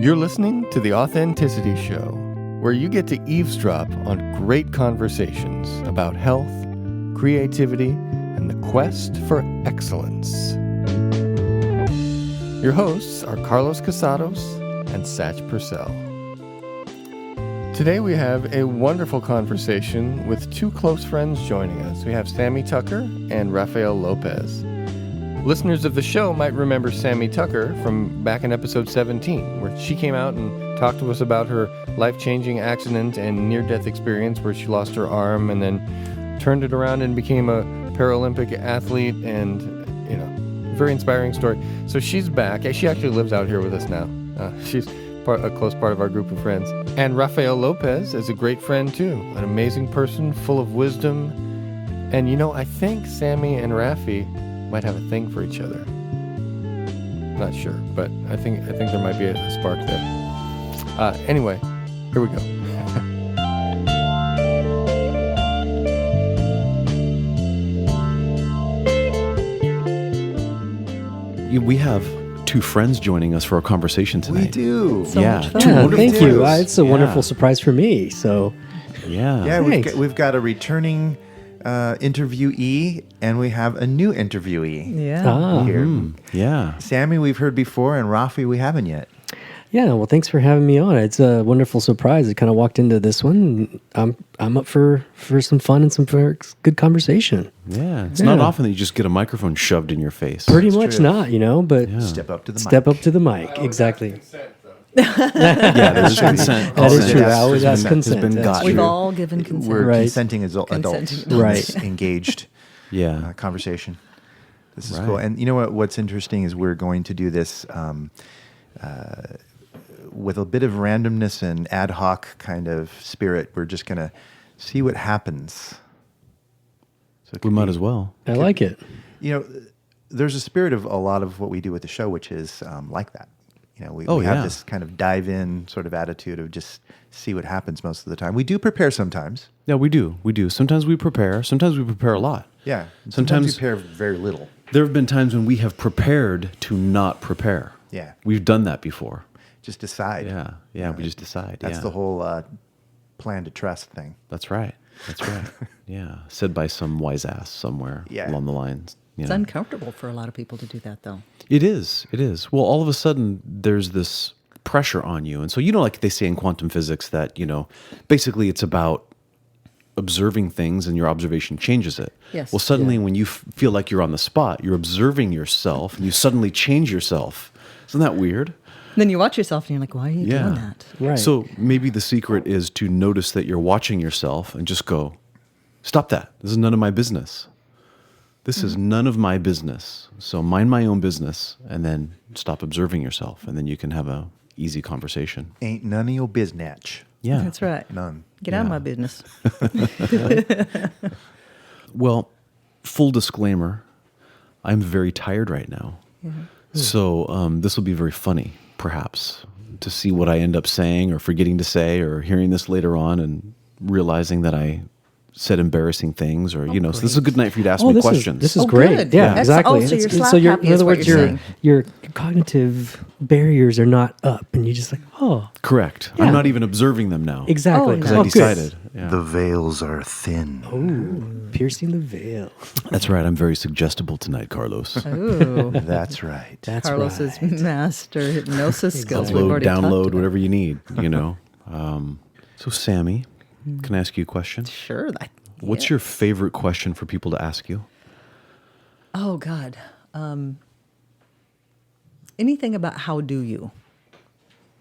You're listening to The Authenticity Show, where you get to eavesdrop on great conversations about health, creativity, and the quest for excellence. Your hosts are Carlos Casados and Satch Purcell. Today we have a wonderful conversation with two close friends joining us. We have Sammi Tucker and Rafael Lopez. Listeners of the show might remember Sammi Tucker from back in episode 17, where she came out and talked to us about her life-changing accident and near-death experience where she lost her arm and then turned it around and became a Paralympic athlete, and, very inspiring story. So she's back. She actually lives out here with us now. She's a close part of our group of friends. And Rafael Lopez is a great friend too, an amazing person full of wisdom. And I think Sammi and Rafi might have a thing for each other. Not sure, but I think there might be a spark there. Anyway, here we go. We have two friends joining us for our conversation tonight. We do. So much fun. Two wonderful Thank you. friends. It's a wonderful surprise for me. So, Yeah, we've got a returning interviewee, and we have a new interviewee here. Yeah. Sammi, we've heard before, and Rafi, we haven't yet. yeah. Well, thanks for having me on. It's a wonderful surprise. I kind of walked into this one. I'm up for some fun and for good conversation. Yeah. It's not often that you just get a microphone shoved in your face. Pretty much true. not, but Step up to the mic. step up to the mic. Exactly. Yeah, there's consent. That is true. I Yes, always has ask been- consent. been That's got. true. We've all given consent. We're Right. consenting as adults. Consenting Right. This engaged Yeah. conversation. This is Right. cool. And you know what's interesting is we're going to do this with a bit of randomness and ad hoc kind of spirit. We're just going to see what happens. So it We could might be- as well. I like it. There's a spirit of a lot of what we do with the show, which is like that. We Oh, have yeah. this kind of dive in sort of attitude of just see what happens most of the time. We do prepare sometimes. Yeah, we do. We do. Sometimes we prepare. Sometimes we prepare a lot. Yeah. Sometimes we prepare very little. There have been times when we have prepared to not prepare. Yeah. We've done that before. Just decide. Yeah. Yeah, we just decide. That's yeah. the whole plan to trust thing. That's right. That's right. Yeah. Said by some wise ass somewhere along the lines. It's uncomfortable for a lot of people to do that, though. It is. It is. Well, all of a sudden, there's this pressure on you. And so, like they say in quantum physics that, basically it's about observing things and your observation changes it. Yes. Well, suddenly when you feel like you're on the spot, you're observing yourself and you suddenly change yourself. Isn't that weird? Then you watch yourself and you're like, why are you doing that? Right. So maybe the secret is to notice that you're watching yourself and just go, stop that. This is none of my business. This is none of my business. So mind my own business and then stop observing yourself. And then you can have a easy conversation. Ain't none of your biznatch. Yeah. That's right. None. Get out of my business. Well, full disclaimer, I'm very tired right now. So this will be very funny, perhaps, to see what I end up saying or forgetting to say or hearing this later on and realizing that I said embarrassing things or, so this is a good night for you to ask me this questions. This is Oh, great. good. Yeah, Excellent. exactly. Oh, so you're slap you're, happy in is other what words, you're your saying. your cognitive barriers are not up, and you just like, Correct. Yeah. I'm not even observing them now. exactly. Oh, Because nice. I good. decided. Yeah. The veils are thin. Oh, piercing the veil. That's right. I'm very suggestible tonight, Carlos. Ooh. That's right. That's Carlos's right. master hypnosis skills. We've Upload, already talked download, about. whatever you need, So, Sammi, can I ask you a question? Sure. What's your favorite question for people to ask you? Oh, God. Anything about how do you?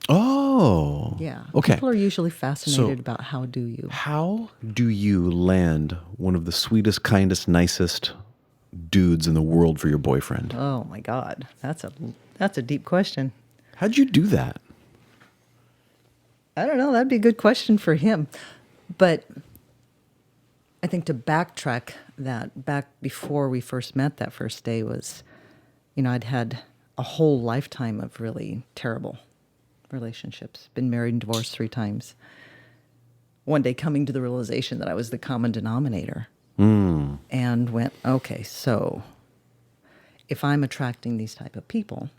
Oh. Yeah. Okay. People are usually fascinated So- about how do you. How do you land one of the sweetest, kindest, nicest dudes in the world for your boyfriend? Oh, my God. That's a deep question. How'd you do that? I don't know. That'd be a good question for him. But I think to backtrack that, back before we first met that first day was, I'd had a whole lifetime of really terrible relationships. Been married and divorced 3 times. One day coming to the realization that I was the common denominator. And went, okay, so if I'm attracting these type of people,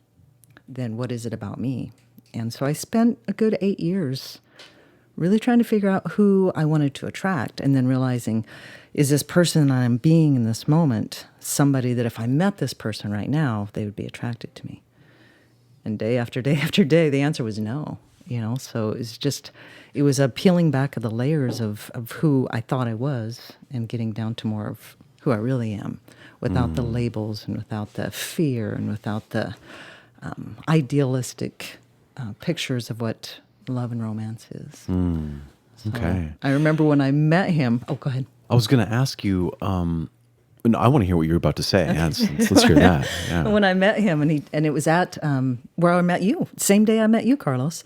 then what is it about me? And so I spent a good 8 years really trying to figure out who I wanted to attract, and then realizing, is this person I'm being in this moment somebody that if I met this person right now, they would be attracted to me? And day after day after day, the answer was no. So it was a peeling back of the layers of who I thought I was and getting down to more of who I really am, without the labels and without the fear and without the idealistic pictures of what love and romance is. Okay. I remember when I met him. Oh, go ahead. I was going to ask you. No, I want to hear what you're about to say. Let's hear that. Yeah. When I met him, and it was at where I met you, same day I met you, Carlos,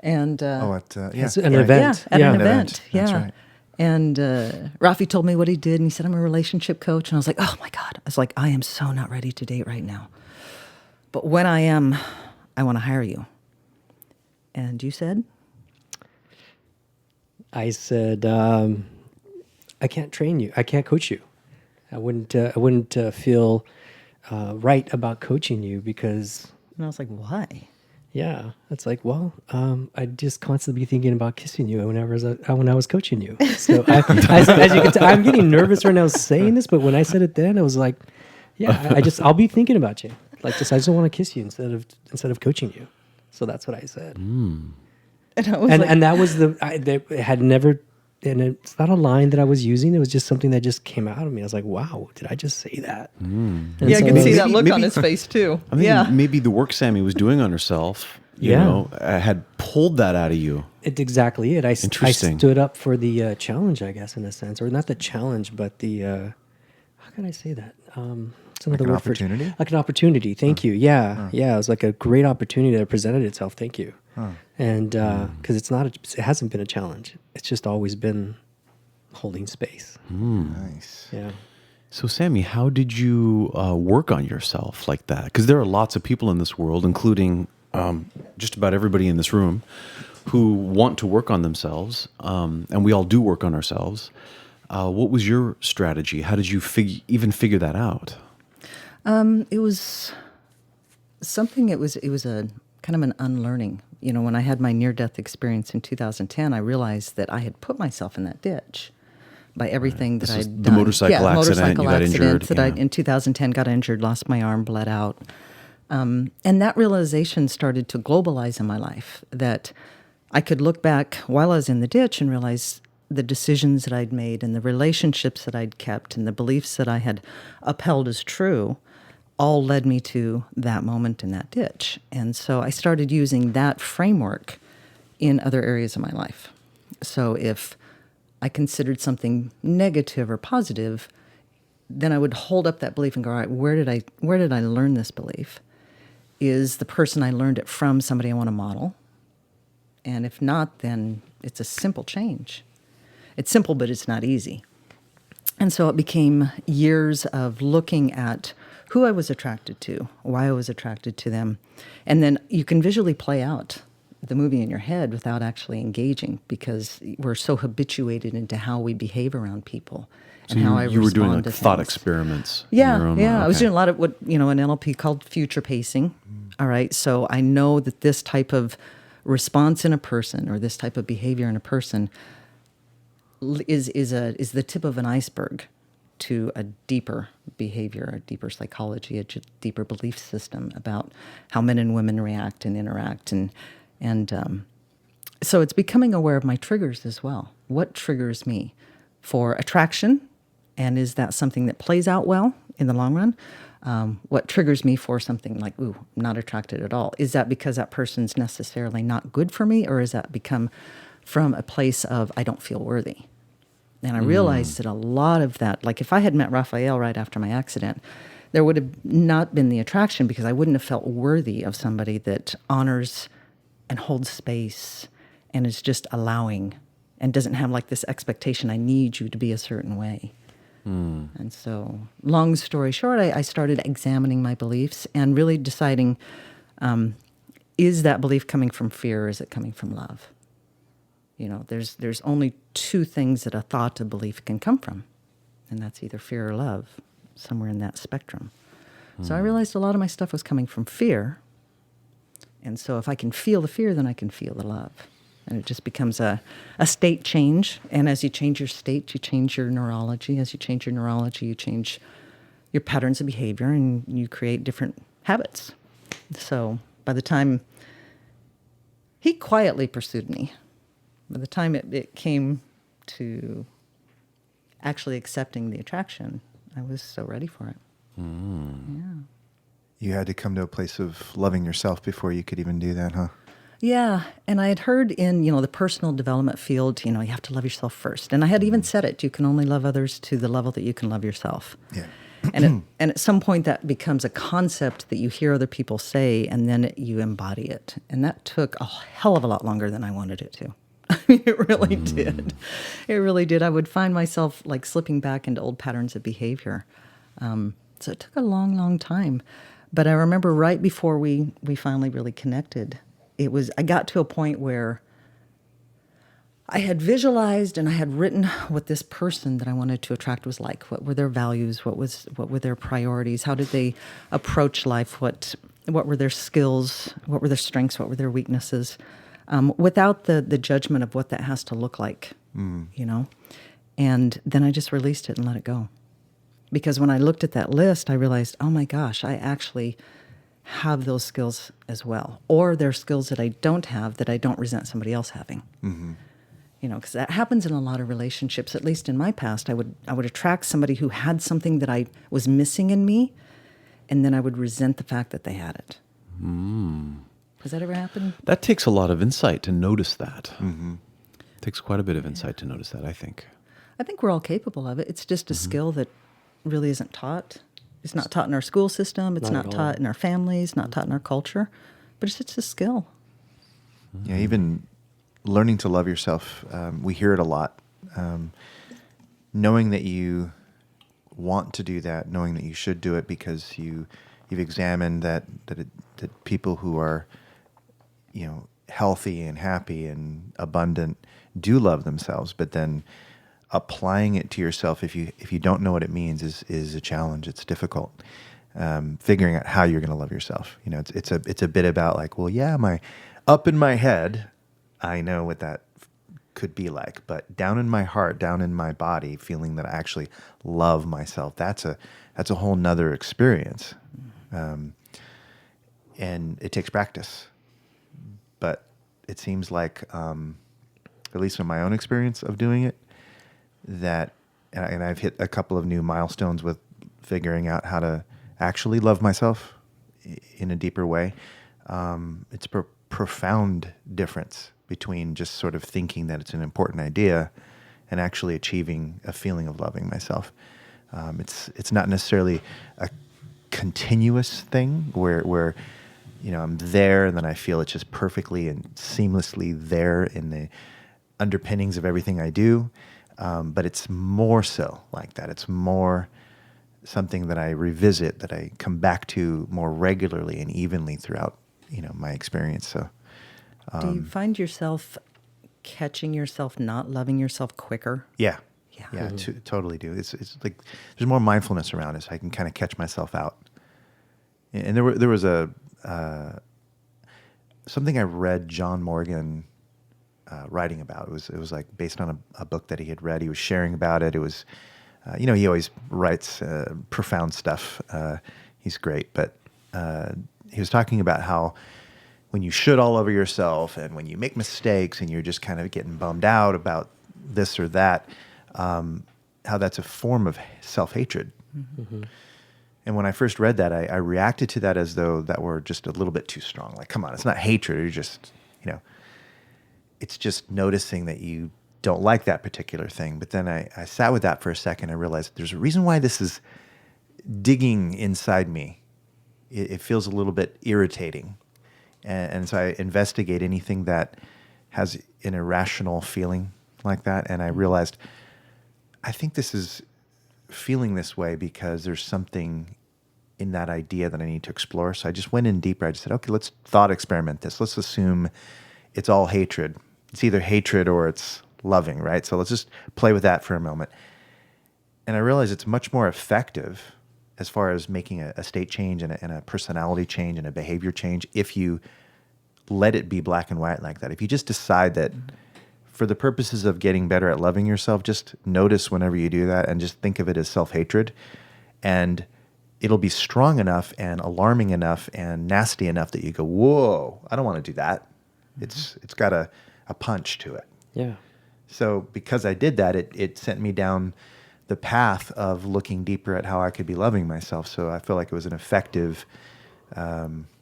and It's an Yeah, event. at an Yeah. event. That's Yeah. right. And Rafi told me what he did, and he said, I'm a relationship coach. And I was like, oh my God. I was like, I am so not ready to date right now. But when I am, I want to hire you. And you said? I said, I can't train you. I can't coach you. I wouldn't feel right about coaching you because, And I was like, why? yeah, it's like, well, I'd just constantly be thinking about kissing you when I was coaching you. So as you can tell, I'm getting nervous right now saying this, but when I said it then, I was like, yeah, I'll be thinking about you. Like, I just want to kiss you instead of coaching you. So that's what I said. And I was And that was it had never, and it's not a line that I was using. It was just something that just came out of me. I was like, wow, did I just say that? And yeah, I so can see it was- that look on maybe- his face too. I think Yeah. maybe the work Sammy was doing on herself, you Yeah. know, had pulled that out of you. It's exactly it. I Interesting. stood up for the challenge, I guess, in a sense, or not the challenge, but the how can I say that? It's another an word for it. opportunity? Like an opportunity. Thank you. Yeah, yeah. It was like a great opportunity that presented itself. Thank you. And because it hasn't been a challenge. It's just always been holding space. Nice. Yeah. So, Sammy, how did you work on yourself like that? Because there are lots of people in this world, including just about everybody in this room, who want to work on themselves, and we all do work on ourselves. What was your strategy? How did you even figure that out? It was something. It was a kind of an unlearning. When I had my near-death experience in 2010, I realized that I had put myself in that ditch by everything that This is I'd the done. motorcycle accident, motorcycle you got accident injured, that yeah. I in 2010 got injured, lost my arm, bled out, and that realization started to globalize in my life. That I could look back while I was in the ditch and realize the decisions that I'd made and the relationships that I'd kept and the beliefs that I had upheld as true all led me to that moment in that ditch. And so I started using that framework in other areas of my life. So if I considered something negative or positive, then I would hold up that belief and go, all right, where did I learn this belief? Is the person I learned it from somebody I want to model? And if not, then it's a simple change. It's simple, but it's not easy. And so it became years of looking at who I was attracted to, why I was attracted to them. And then you can visually play out the movie in your head without actually engaging, because we're so habituated into how we behave around people and how I you were doing respond like to thought things. experiments. Yeah, in your own yeah. mind. I was Okay. doing a lot of what, an NLP called future pacing. All right. So I know that this type of response in a person or this type of behavior in a person is the tip of an iceberg to a deeper behavior, a deeper psychology, a deeper belief system about how men and women react and interact. And so it's becoming aware of my triggers as well. What triggers me for attraction? And is that something that plays out well in the long run? What triggers me for something like, ooh, I'm not attracted at all? Is that because that person's necessarily not good for me? Or is that become from a place of, I don't feel worthy? And I realized that a lot of that, like if I had met Rafael right after my accident, there would have not been the attraction because I wouldn't have felt worthy of somebody that honors and holds space and is just allowing and doesn't have like this expectation, I need you to be a certain way. And so, long story short, I started examining my beliefs and really deciding, is that belief coming from fear or is it coming from love? There's only two things that a thought, a belief can come from, and that's either fear or love, somewhere in that spectrum. So I realized a lot of my stuff was coming from fear, And so if I can feel the fear, then I can feel the love. And it just becomes a state change. And as you change your state, you change your neurology. As you change your neurology, you change your patterns of behavior and you create different habits. So by the time he quietly pursued me, by the time it came to actually accepting the attraction, I was so ready for it. Yeah. You had to come to a place of loving yourself before you could even do that, huh? Yeah, and I had heard in, the personal development field, you have to love yourself first. And I had even said it, you can only love others to the level that you can love yourself. Yeah. And at some point that becomes a concept that you hear other people say, and then you embody it. And that took a hell of a lot longer than I wanted it to. I mean, it really did. It really did. I would find myself like slipping back into old patterns of behavior. So it took a long, long time. But I remember right before we finally really connected, I got to a point where I had visualized and I had written what this person that I wanted to attract was like. What were their values? What were their priorities? How did they approach life? What were their skills? What were their strengths? What were their weaknesses? Without the judgment of what that has to look like, And then I just released it and let it go. Because when I looked at that list, I realized, oh my gosh, I actually have those skills as well. Or there are skills that I don't have that I don't resent somebody else having. Mm-hmm. Because that happens in a lot of relationships. At least in my past, I would attract somebody who had something that I was missing in me, and then I would resent the fact that they had it. Has that ever happened? That takes a lot of insight to notice that. Mm-hmm. Takes quite a bit of insight to notice that, I think. I think we're all capable of it. It's just a skill that really isn't taught. It's not taught in our school system. It's not taught in our families, not taught in our culture. But it's just a skill. Yeah, even learning to love yourself, we hear it a lot. Knowing that you want to do that, knowing that you should do it because you've examined that people who are, healthy and happy and abundant do love themselves, but then applying it to yourself, if you don't know what it means, is a challenge. It's difficult. Figuring out how you're going to love yourself. It's a bit about like, well, yeah, up in my head, I know what that could be like, but down in my heart, down in my body, feeling that I actually love myself, that's a whole nother experience. And it takes practice. But it seems like, at least in my own experience of doing it, that, and I've hit a couple of new milestones with figuring out how to actually love myself in a deeper way. It's a profound difference between just sort of thinking that it's an important idea and actually achieving a feeling of loving myself. It's not necessarily a continuous thing where I'm there and then I feel it's just perfectly and seamlessly there in the underpinnings of everything I do. But it's more so like that. It's more something that I revisit, that I come back to more regularly and evenly throughout, my experience. So, do you find yourself catching yourself not loving yourself quicker? Yeah. Yeah. Yeah, totally do. It's like there's more mindfulness around it, so I can kind of catch myself out. And there was something I read John Morgan writing about. It was like based on a book that he had read. He was sharing about it. It was, he always writes profound stuff. He's great, but he was talking about how when you should all over yourself and when you make mistakes and you're just kind of getting bummed out about this or that, how that's a form of self-hatred. Mm-hmm. And when I first read that, I reacted to that as though that were just a little bit too strong. Like, come on, it's not hatred. You're just, it's just noticing that you don't like that particular thing. But then I sat with that for a second. I realized there's a reason why this is digging inside me. It feels a little bit irritating. And so I investigate anything that has an irrational feeling like that. And I realized, I think this is feeling this way because there's something in that idea that I need to explore. So I just went in deeper. I just said, okay, let's thought experiment this. Let's assume it's all hatred. It's either hatred or it's loving, right? So let's just play with that for a moment. And I realized it's much more effective as far as making a state change and a personality change and a behavior change if you let it be black and white like that. If you just decide that for the purposes of getting better at loving yourself, just notice whenever you do that and just think of it as self-hatred, and it'll be strong enough and alarming enough and nasty enough that you go, whoa, I don't want to do that. It's got a punch to it. Yeah. So because I did that, it sent me down the path of looking deeper at how I could be loving myself. So I feel like it was an effective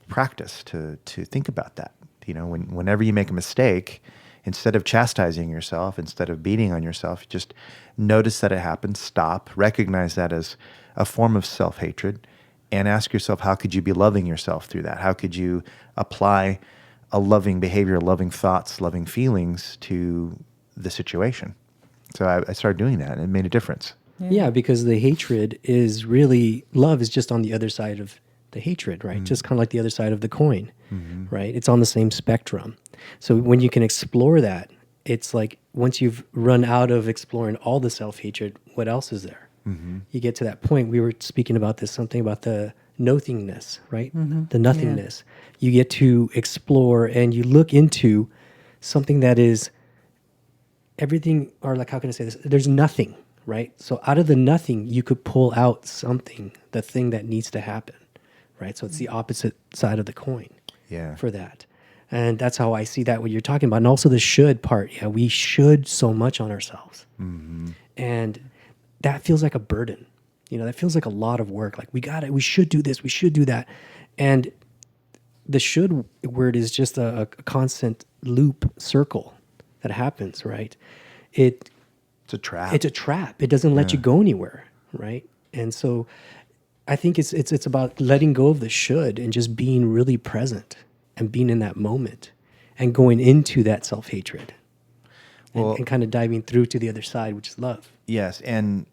practice to think about that. You know, whenever you make a mistake, instead of chastising yourself, instead of beating on yourself, just notice that it happened, stop, recognize that as a form of self-hatred, and ask yourself, how could you be loving yourself through that? How could you apply a loving behavior, loving thoughts, loving feelings to the situation? So I started doing that, and it made a difference. Yeah, because the hatred is really, love is just on the other side of the hatred, right? Just kind of like the other side of the coin, right? It's on the same spectrum. So when you can explore that, it's like once you've run out of exploring all the self-hatred, what else is there? You get to that point. We were speaking about this, something about the nothingness, right? The nothingness. You get to explore and you look into something that is everything, or like, how can I say this? There's nothing, right? So out of the nothing, you could pull out something, the thing that needs to happen, right? So it's the opposite side of the coin for that. And that's how I see that, what you're talking about. And also the should part. Yeah, we should so much on ourselves. And that feels like a burden. You know, that feels like a lot of work. Like, we should do this, we should do that. And the should word is just a constant loop circle that happens, right? It's a trap. It's a trap. It doesn't let you go anywhere, right? And so I think it's about letting go of the should and just being really present and being in that moment and going into that self-hatred and kind of diving through to the other side, which is love. Yes, and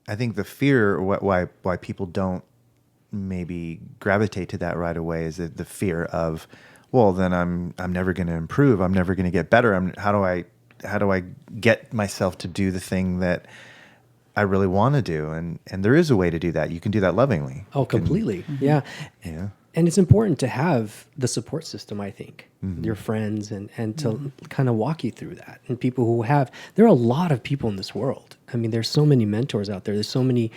I think the fear, why people don't maybe gravitate to that right away, is the fear of, well, then I'm never going to improve. I'm never going to get better. How do I get myself to do the thing that I really want to do? And there is a way to do that. You can do that lovingly. Oh, completely. Yeah. And it's important to have the support system, I think, your friends and to kind of walk you through that. And people who there are a lot of people in this world. I mean, there's so many mentors out there. There's so many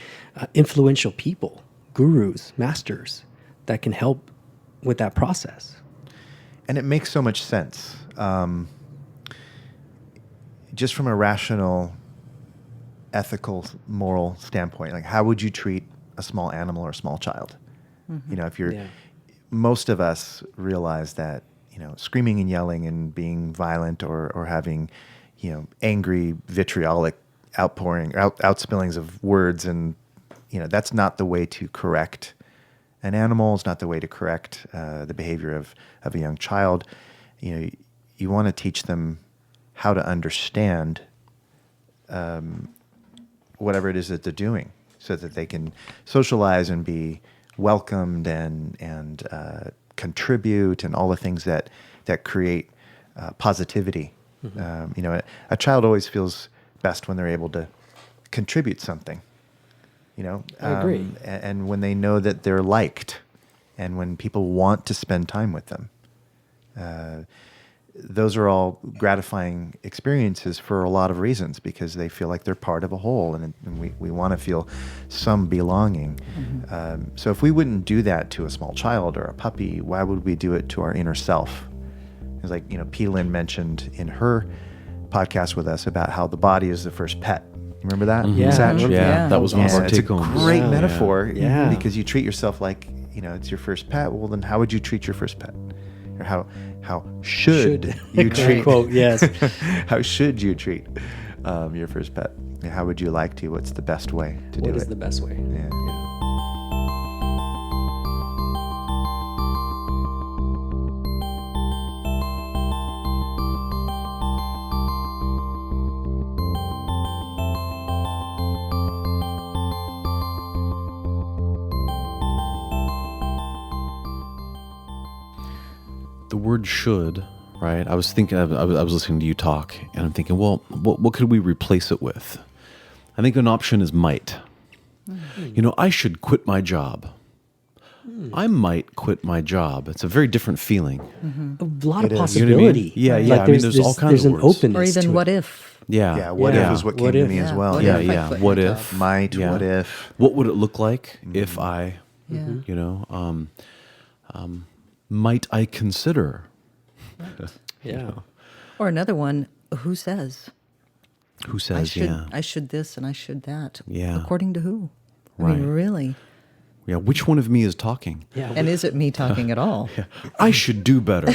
influential people, gurus, masters that can help with that process. And it makes so much sense. Just from a rational, ethical, moral standpoint, like, how would you treat a small animal or a small child? You know, if you're, most of us realize that, you know, screaming and yelling and being violent or having, you know, angry, vitriolic outspillings of words, and, you know, that's not the way to correct an animal. It's not the way to correct the behavior of a young child. You know, you want to teach them how to understand whatever it is that they're doing, so that they can socialize and be welcomed and contribute, and all the things that create positivity. You know, a child always feels best when they're able to contribute something. You know, I agree. And when they know that they're liked, and when people want to spend time with them. Those are all gratifying experiences for a lot of reasons, because they feel like they're part of a whole, and we want to feel some belonging. So if we wouldn't do that to a small child or a puppy, why would we do it to our inner self? It's like, you know, P. Lynn mentioned in her podcast with us about how the body is the first pet. You remember that? Yeah. Satch? Yeah, that was one of our It's a take-homes. great metaphor, Yeah. because you treat yourself like, you know, it's your first pet. Well, then how would you treat your first pet? Or how should you treat? Quote, yes. How should you treat your first pet? And how would you like to? What's the best way to do it? What is the best way? Yeah. The word should, right? I was thinking, I was listening to you talk, and I'm thinking, well, what could we replace it with? I think an option is might. You know, I should quit my job. I might quit my job. It's a very different feeling. A lot It of is. You know what I mean? possibility. Yeah, yeah. Like I mean, there's all kinds there's of an words. openness Or even to what it. if? Yeah. Yeah, what Yeah. if is what What came if? to me as well. What Yeah, if I yeah. quit What my if? job? Might, Yeah. what if? What would it look like if I, Yeah. you know, might I consider? Yeah. Or another one, who says? Who says, yeah. I should this and I should that. Yeah. According to who? I Right. mean, really? Yeah, which one of me is talking? Yeah. And is it me talking at all? I should do better.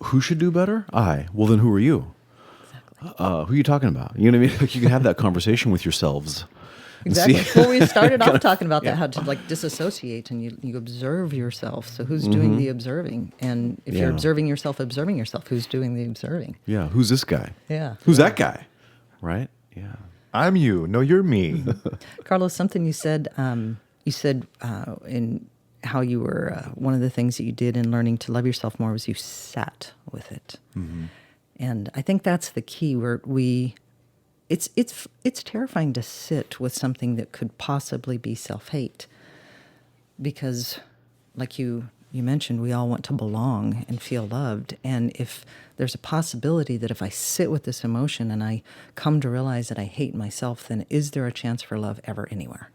Who should do better? I. Well, then who are you? Who are you talking about? You know what I mean? Like, you can have that conversation with yourselves. and see- Exactly. Well, we started off talking about that, how to like disassociate and you observe yourself. So who's doing the observing? And if you're Yeah. observing yourself, who's doing the observing? Yeah, who's this guy? Yeah. Who's that guy? Right? Yeah. I'm you. No, you're me. Carlos, something you said in how you were, one of the things that you did in learning to love yourself more was you sat with it. And I think that's the key where it's terrifying to sit with something that could possibly be self-hate, because like you mentioned, we all want to belong and feel loved. And if there's a possibility that if I sit with this emotion and I come to realize that I hate myself, then is there a chance for love ever anywhere?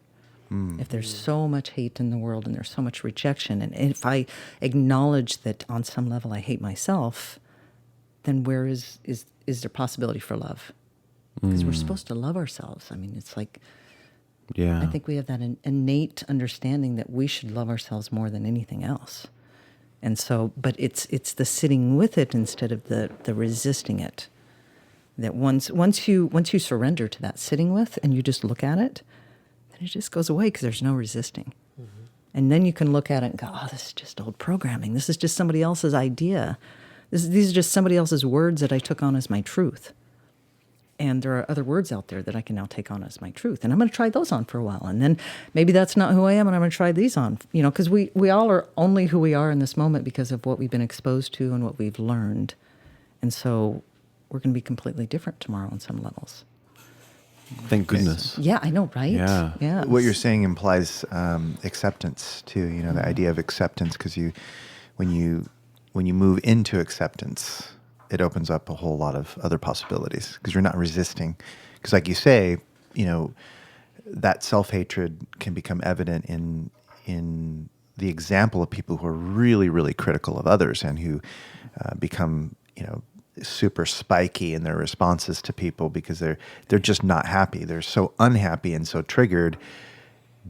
If there's so much hate in the world and there's so much rejection, and if I acknowledge that on some level I hate myself, then where is there possibility for love? Because we're supposed to love ourselves. I mean, it's like, Yeah. I think we have that innate understanding that we should love ourselves more than anything else. And so, but it's the sitting with it instead of the resisting it. That once you surrender to that sitting with and you just look at it, then it just goes away because there's no resisting. And then you can look at it and go, oh, this is just old programming. This is just somebody else's idea. These are just somebody else's words that I took on as my truth. And there are other words out there that I can now take on as my truth. And I'm going to try those on for a while. And then maybe that's not who I am, and I'm going to try these on. You know, because we all are only who we are in this moment because of what we've been exposed to and what we've learned. And so we're going to be completely different tomorrow on some levels. Thank goodness. Yeah, I know, right? Yeah. Yeah. What you're saying implies acceptance too. You know, the idea of acceptance, because when you move into acceptance, it opens up a whole lot of other possibilities because you're not resisting. Because, like you say, you know, that self-hatred can become evident in the example of people who are really, really critical of others and who become, you know, super spiky in their responses to people because they're just not happy. They're so unhappy and so triggered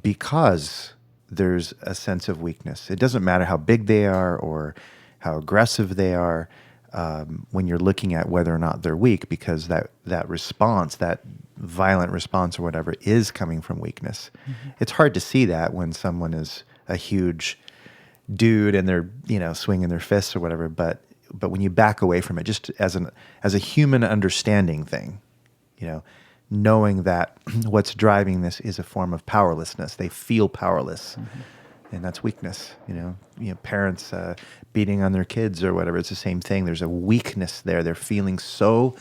because there's a sense of weakness. It doesn't matter how big they are or how aggressive they are when you're looking at whether or not they're weak, because that response, that violent response or whatever, is coming from weakness. It's hard to see that when someone is a huge dude and they're, you know, swinging their fists or whatever, but when you back away from it, just as a human understanding thing, you know, knowing that what's driving this is a form of powerlessness. They feel powerless, and that's weakness. You know, parents beating on their kids or whatever. It's the same thing. There's a weakness there. They're feeling so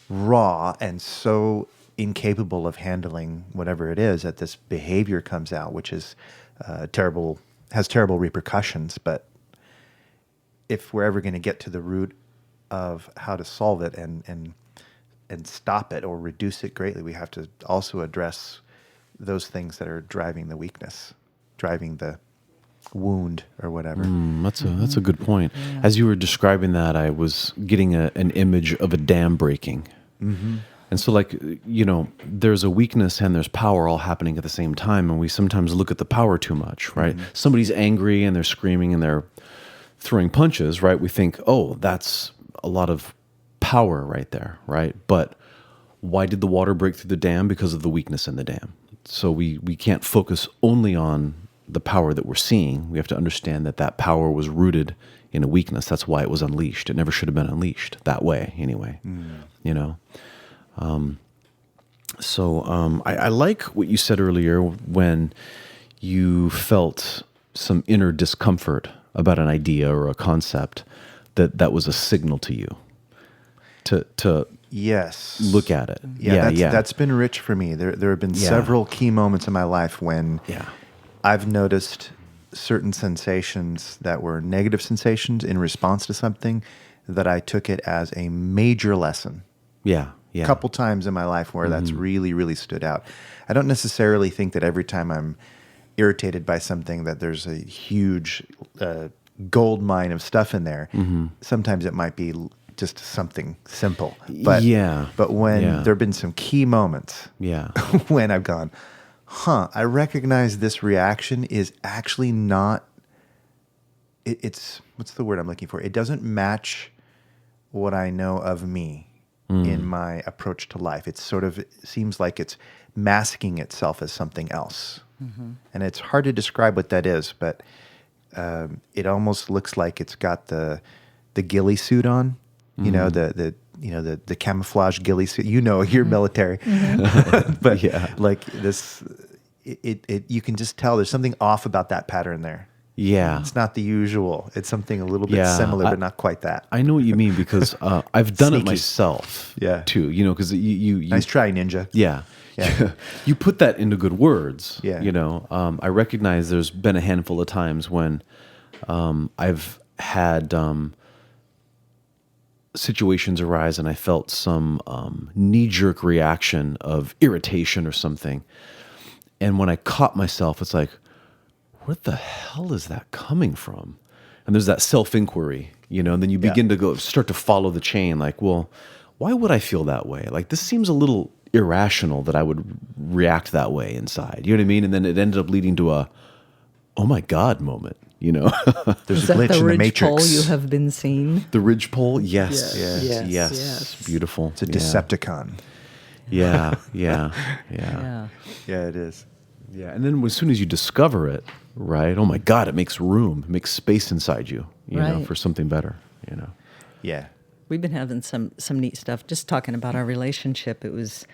raw and so incapable of handling whatever it is that this behavior comes out, which is terrible, has terrible repercussions, but if we're ever going to get to the root of how to solve it and stop it or reduce it greatly, we have to also address those things that are driving the weakness, driving the wound or whatever. That's a good point. Yeah. As you were describing that, I was getting an image of a dam breaking. And so, like, you know, there's a weakness and there's power all happening at the same time, and we sometimes look at the power too much, right? Somebody's angry and they're screaming and they're throwing punches, right? We think, oh, that's a lot of power right there, right? But why did the water break through the dam? Because of the weakness in the dam. So we can't focus only on the power that we're seeing. We have to understand that power was rooted in a weakness. That's why it was unleashed. It never should have been unleashed that way anyway, you know? I like what you said earlier when you felt some inner discomfort about an idea or a concept, that was a signal to you to yes, look at it. That's been rich for me. There have been several key moments in my life when I've noticed certain sensations that were negative sensations in response to something that I took it as a major lesson. Yeah. Yeah. A couple times in my life where that's really, really stood out. I don't necessarily think that every time I'm irritated by something that there's a huge gold mine of stuff in there. Sometimes it might be just something simple. But but when there have been some key moments when I've gone, I recognize this reaction is actually not, it's, what's the word I'm looking for? It doesn't match what I know of me in my approach to life. It's sort of, it seems like it's masking itself as something else. And it's hard to describe what that is, but it almost looks like it's got the ghillie suit on, you know, the camouflage ghillie suit. You know, you're military, but like this, you can just tell there's something off about that pattern there. Yeah. It's not the usual. It's something a little bit similar, but not quite that. I know what you mean because I've done it Sneaky. myself Yeah. too, you know, because you Nice try, ninja. Yeah. Yeah. You put that into good words. Yeah. You know, I recognize there's been a handful of times when I've had situations arise and I felt some knee-jerk reaction of irritation or something. And when I caught myself, it's like, where the hell is that coming from? And there's that self-inquiry, you know, and then you begin to start to follow the chain. Like, well, why would I feel that way? Like, this seems a little irrational that I would react that way inside. You know what I mean? And then it ended up leading to a, oh my God moment, you know? There's Is a that glitch the in the ridge matrix. pole you have been seeing? The ridgepole? Yes. Yes. Yes. Yes. Beautiful. It's a Decepticon. Yeah. Yeah. Yeah, it is. Yeah, and then as soon as you discover it, right? Oh my God, it makes room, it makes space inside you, you know, Right. for something better, you know. Yeah. We've been having some neat stuff. Just talking about our relationship. It was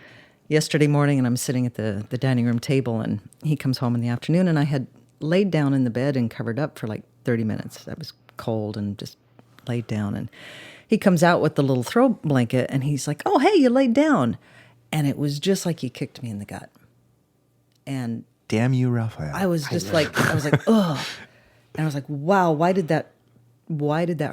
yesterday morning, and I'm sitting at the dining room table, and he comes home in the afternoon, and I had laid down in the bed and covered up for like 30 minutes. I was cold and just laid down, and he comes out with the little throw blanket, and he's like, "Oh, hey, you laid down," and it was just like he kicked me in the gut, and Damn you, Rafael. I was just like, ugh. And I was like, wow, why did that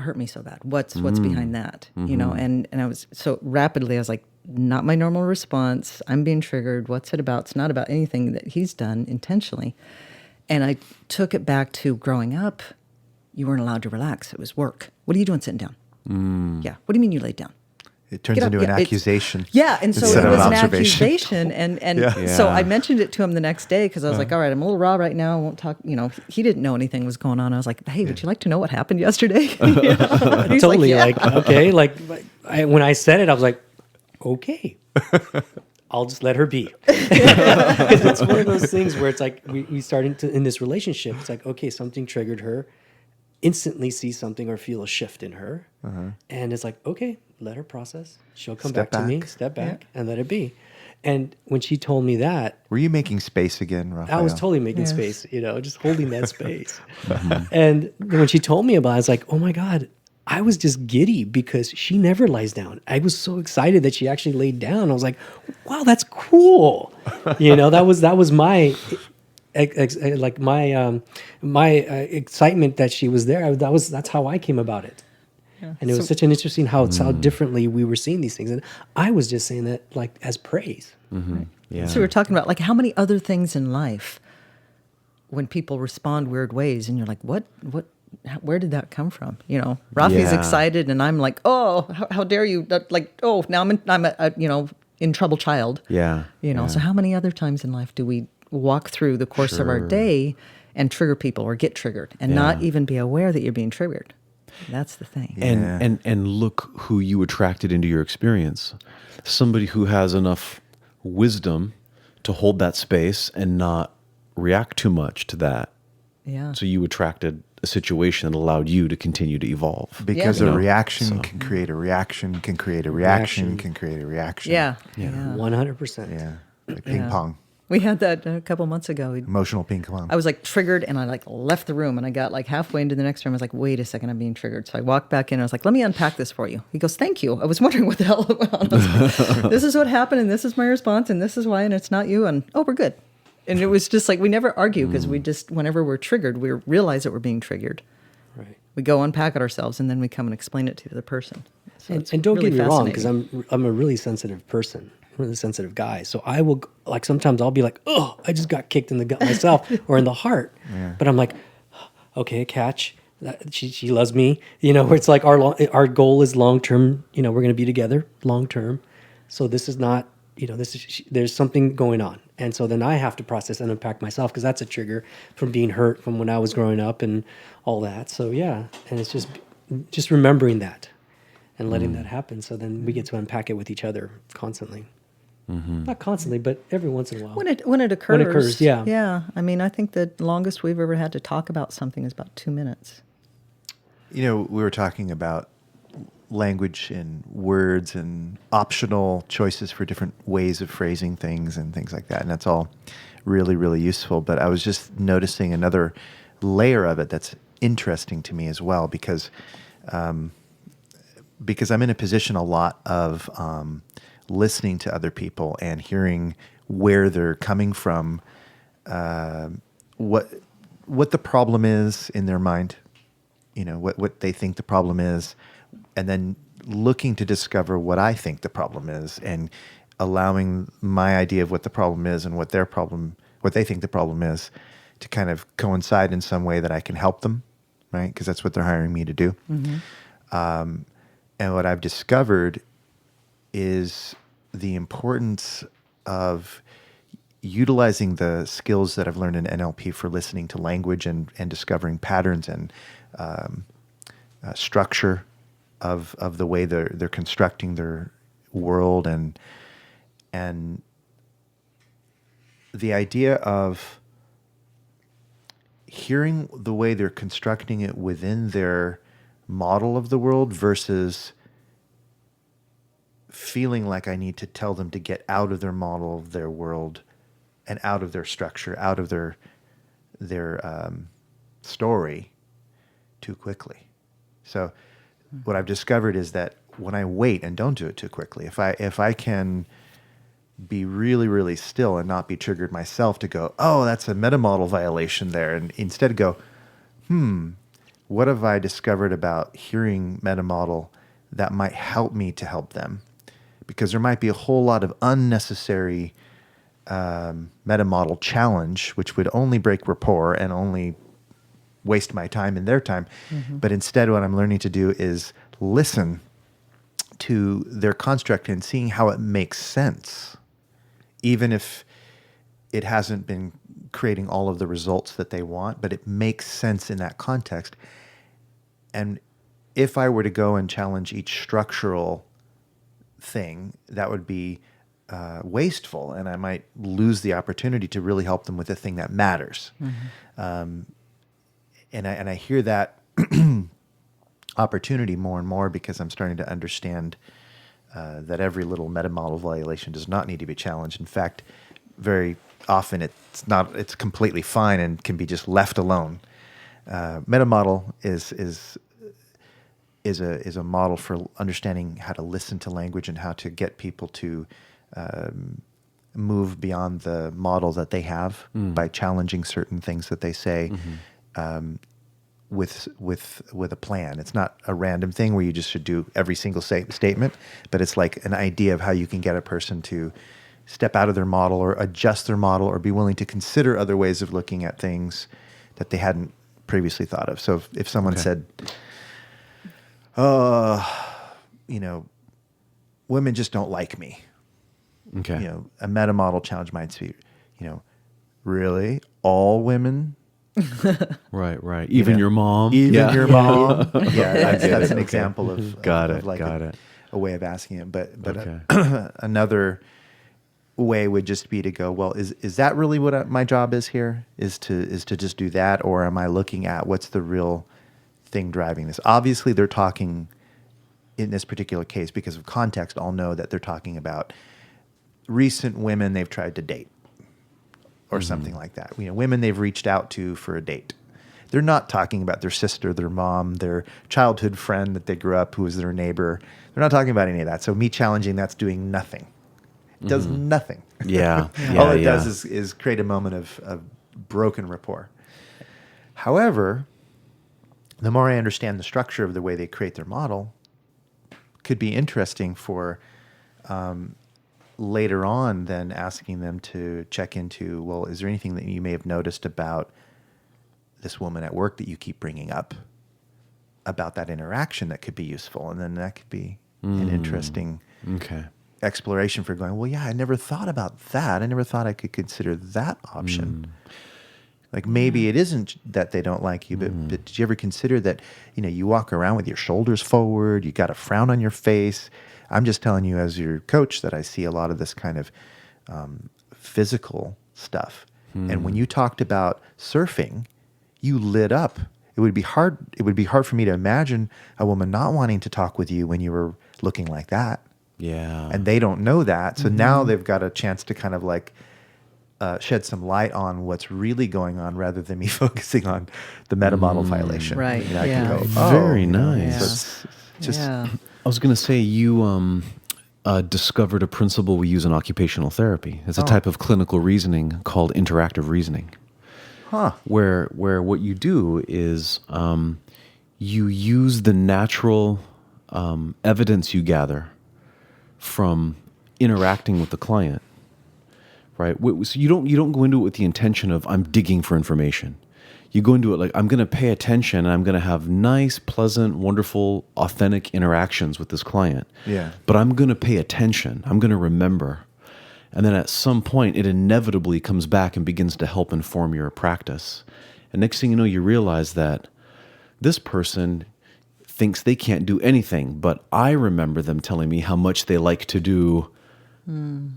hurt me so bad? What's behind that? You know, and I was so rapidly, I was like, not my normal response. I'm being triggered. What's it about? It's not about anything that he's done intentionally. And I took it back to growing up. You weren't allowed to relax. It was work. What are you doing sitting down? Yeah. What do you mean you laid down? It turns into an accusation. Yeah, and so instead it of was an observation. accusation, and so I mentioned it to him the next day because I was like, all right, I'm a little raw right now. I won't talk. You know, he didn't know anything was going on. I was like, hey, would you like to know what happened yesterday? You know? And he's Totally yeah. like, okay. When I said it, I was like, okay. I'll just let her be. Because it's one of those things where it's like we starting to in this relationship. It's like, okay, something triggered her. Instantly see something or feel a shift in her, and it's like, okay, let her process. She'll come Step back to me, back. step back, and let it be. And when she told me that, Were you making space again, Rafael? I was totally making space, you know, just holding that space. And when she told me about it, I was like, oh my God, I was just giddy because she never lies down. I was so excited that she actually laid down. I was like, wow, that's cool. You know, that was my my excitement that she was there. That's how I came about it. Yeah. And it was such an interesting how differently we were seeing these things. And I was just saying that like as praise. Right. Yeah. So we were talking about like how many other things in life when people respond weird ways and you're like, what, where did that come from? You know, Rafi's excited and I'm like, oh, how dare you? Like, oh, now I'm a you know, in trouble child. Yeah. You know, so how many other times in life do we walk through the course of our day and trigger people or get triggered and not even be aware that you're being triggered? That's the thing. And look who you attracted into your experience. Somebody who has enough wisdom to hold that space and not react too much to that. Yeah. So you attracted a situation that allowed you to continue to evolve. Because You a know, reaction so- can create a reaction, can create a reaction, Reaction. can create a reaction. Yeah. 100%. Yeah. Like ping pong. We had that a couple months ago. Emotional ping pong. I was like triggered and I like left the room and I got like halfway into the next room. I was like, wait a second, I'm being triggered. So I walked back in and I was like, let me unpack this for you. He goes, thank you. I was wondering what the hell went on. I was like, this is what happened and this is my response and this is why and it's not you. And oh, we're good. And it was just like, we never argue because we just, whenever we're triggered, we realize that we're being triggered. Right. We go unpack it ourselves, and then we come and explain it to the other person. So it's And don't really get me wrong, because fascinating. I'm a really sensitive person, really sensitive guy. So I will, like, sometimes I'll be like, oh, I just got kicked in the gut myself or in the heart. But I'm like, okay, catch. She loves me. You know, where it's like our goal is long term. You know, we're going to be together long term. So this is not, you know, there's something going on. And so then I have to process and unpack myself, because that's a trigger from being hurt from when I was growing up and all that. So yeah, and it's just remembering that and letting that happen. So then we get to unpack it with each other constantly. Not constantly, but every once in a while. When it occurs. When it occurs, yeah. Yeah. I mean, I think the longest we've ever had to talk about something is about 2 minutes. You know, we were talking about language and words and optional choices for different ways of phrasing things and things like that. And that's all really, really useful. But I was just noticing another layer of it that's interesting to me as well, because I'm in a position a lot of listening to other people and hearing where they're coming from, what the problem is in their mind, you know, what they think the problem is, and then looking to discover what I think the problem is, and allowing my idea of what the problem is and what they think the problem is, to kind of coincide in some way that I can help them, right? Because that's what they're hiring me to do. And what I've discovered is the importance of utilizing the skills that I've learned in NLP for listening to language and discovering patterns and structure of the way they're constructing their world, and the idea of hearing the way they're constructing it within their model of the world versus feeling like I need to tell them to get out of their model of their world and out of their structure, out of their story too quickly. So what I've discovered is that when I wait and don't do it too quickly, if I can be really, really still and not be triggered myself to go, oh, that's a meta model violation there, and instead go, what have I discovered about hearing meta model that might help me to help them? Because there might be a whole lot of unnecessary meta model challenge, which would only break rapport and only waste my time and their time. But instead, what I'm learning to do is listen to their construct and seeing how it makes sense, even if it hasn't been creating all of the results that they want, but it makes sense in that context. And if I were to go and challenge each structural thing, that would be wasteful, and I might lose the opportunity to really help them with the thing that matters. And I hear that opportunity more and more, because I'm starting to understand that every little meta model violation does not need to be challenged. In fact, very often it's completely fine and can be just left alone. Meta model is a model for understanding how to listen to language and how to get people to move beyond the model that they have by challenging certain things that they say with a plan. It's not a random thing where you just should do every single statement, but it's like an idea of how you can get a person to step out of their model or adjust their model or be willing to consider other ways of looking at things that they hadn't previously thought of. So if someone said, women just don't like me. Okay. A meta model challenge might be, really? All women? Right. Even your mom? Even your mom? Yeah, that's an Okay. example of Got of like it. a way of asking it. But Okay. Another way would just be to go, well, is that really what my job is here? Is to just do that, or am I looking at what's the real thing driving this? Obviously, they're talking in this particular case, because of context, I'll know that they're talking about recent women they've tried to date or something like that. Women they've reached out to for a date. They're not talking about their sister, their mom, their childhood friend that they grew up who was their neighbor. They're not talking about any of that. So me challenging that's doing nothing. does nothing. Yeah. All it does is create a moment of broken rapport. However, the more I understand the structure of the way they create their model, could be interesting for later on then asking them to check into, well, is there anything that you may have noticed about this woman at work that you keep bringing up about that interaction that could be useful? And then that could be an interesting exploration for going, well, yeah, I never thought about that. I never thought I could consider that option. Like maybe it isn't that they don't like you, but did you ever consider that, you walk around with your shoulders forward, you got a frown on your face. I'm just telling you as your coach that I see a lot of this kind of physical stuff. And when you talked about surfing, you lit up. It would be hard for me to imagine a woman not wanting to talk with you when you were looking like that. Yeah. And they don't know that. So now they've got a chance to kind of like shed some light on what's really going on rather than me focusing on the meta model violation. Right. I can go, Very nice. So it's just I was going to say you discovered a principle we use in occupational therapy. It's a type of clinical reasoning called interactive reasoning. Where what you do is you use the natural evidence you gather from interacting with the client, right? So you don't go into it with the intention of I'm digging for information. You go into it like I'm going to pay attention and I'm going to have nice, pleasant, wonderful, authentic interactions with this client. Yeah. But I'm going to pay attention. I'm going to remember. And then at some point, it inevitably comes back and begins to help inform your practice. And next thing you know, you realize that this person thinks they can't do anything, but I remember them telling me how much they like to do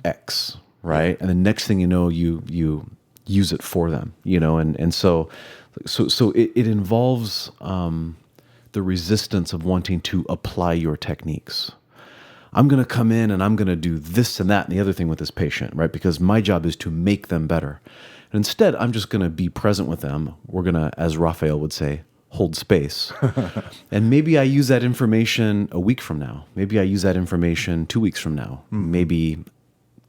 X, right? And the next thing you know, you use it for them, and so it involves the resistance of wanting to apply your techniques. I'm going to come in and I'm going to do this and that and the other thing with this patient, right? Because my job is to make them better. And instead, I'm just going to be present with them. We're going to, as Rafael would say, hold space. And maybe I use that information a week from now. Maybe I use that information 2 weeks from now. Maybe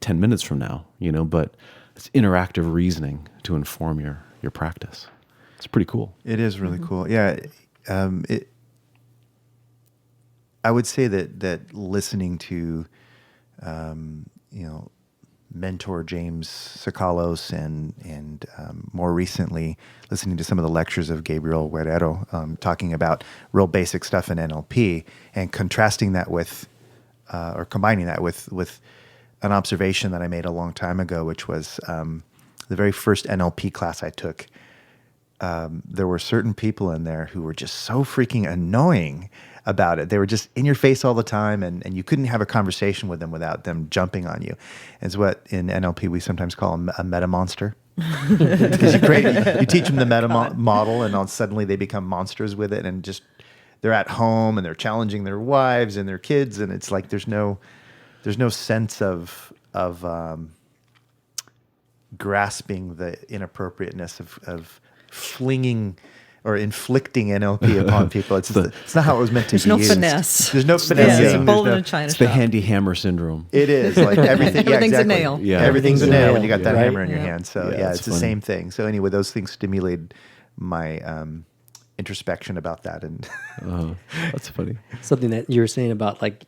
10 minutes from now, but it's interactive reasoning to inform your practice. It's pretty cool. It is really cool. Yeah. I would say that listening to, mentor James Sakalos and more recently listening to some of the lectures of Gabriel Guerrero talking about real basic stuff in NLP and contrasting that with, or combining that with an observation that I made a long time ago, which was the very first NLP class I took. There were certain people in there who were just so freaking annoying about it. They were just in your face all the time, and you couldn't have a conversation with them without them jumping on you. It's what in NLP we sometimes call a meta monster. Because you teach them the meta model, and suddenly they become monsters with it, and just they're at home and they're challenging their wives and their kids, and it's like there's no sense of grasping the inappropriateness of flinging or inflicting NLP upon people. It's not how it was meant to be. There's no used. finesse. There's no finesse. Yeah, it's a bullet in a china It's shop. the handy hammer syndrome. It is like everything. Everything's a exactly. nail. Yeah. Everything's a nail when you got that right? hammer in your hand. So Yeah, yeah, that's it's the funny. same thing. So anyway, those things stimulated my introspection about that, and That's funny. Something that you were saying about like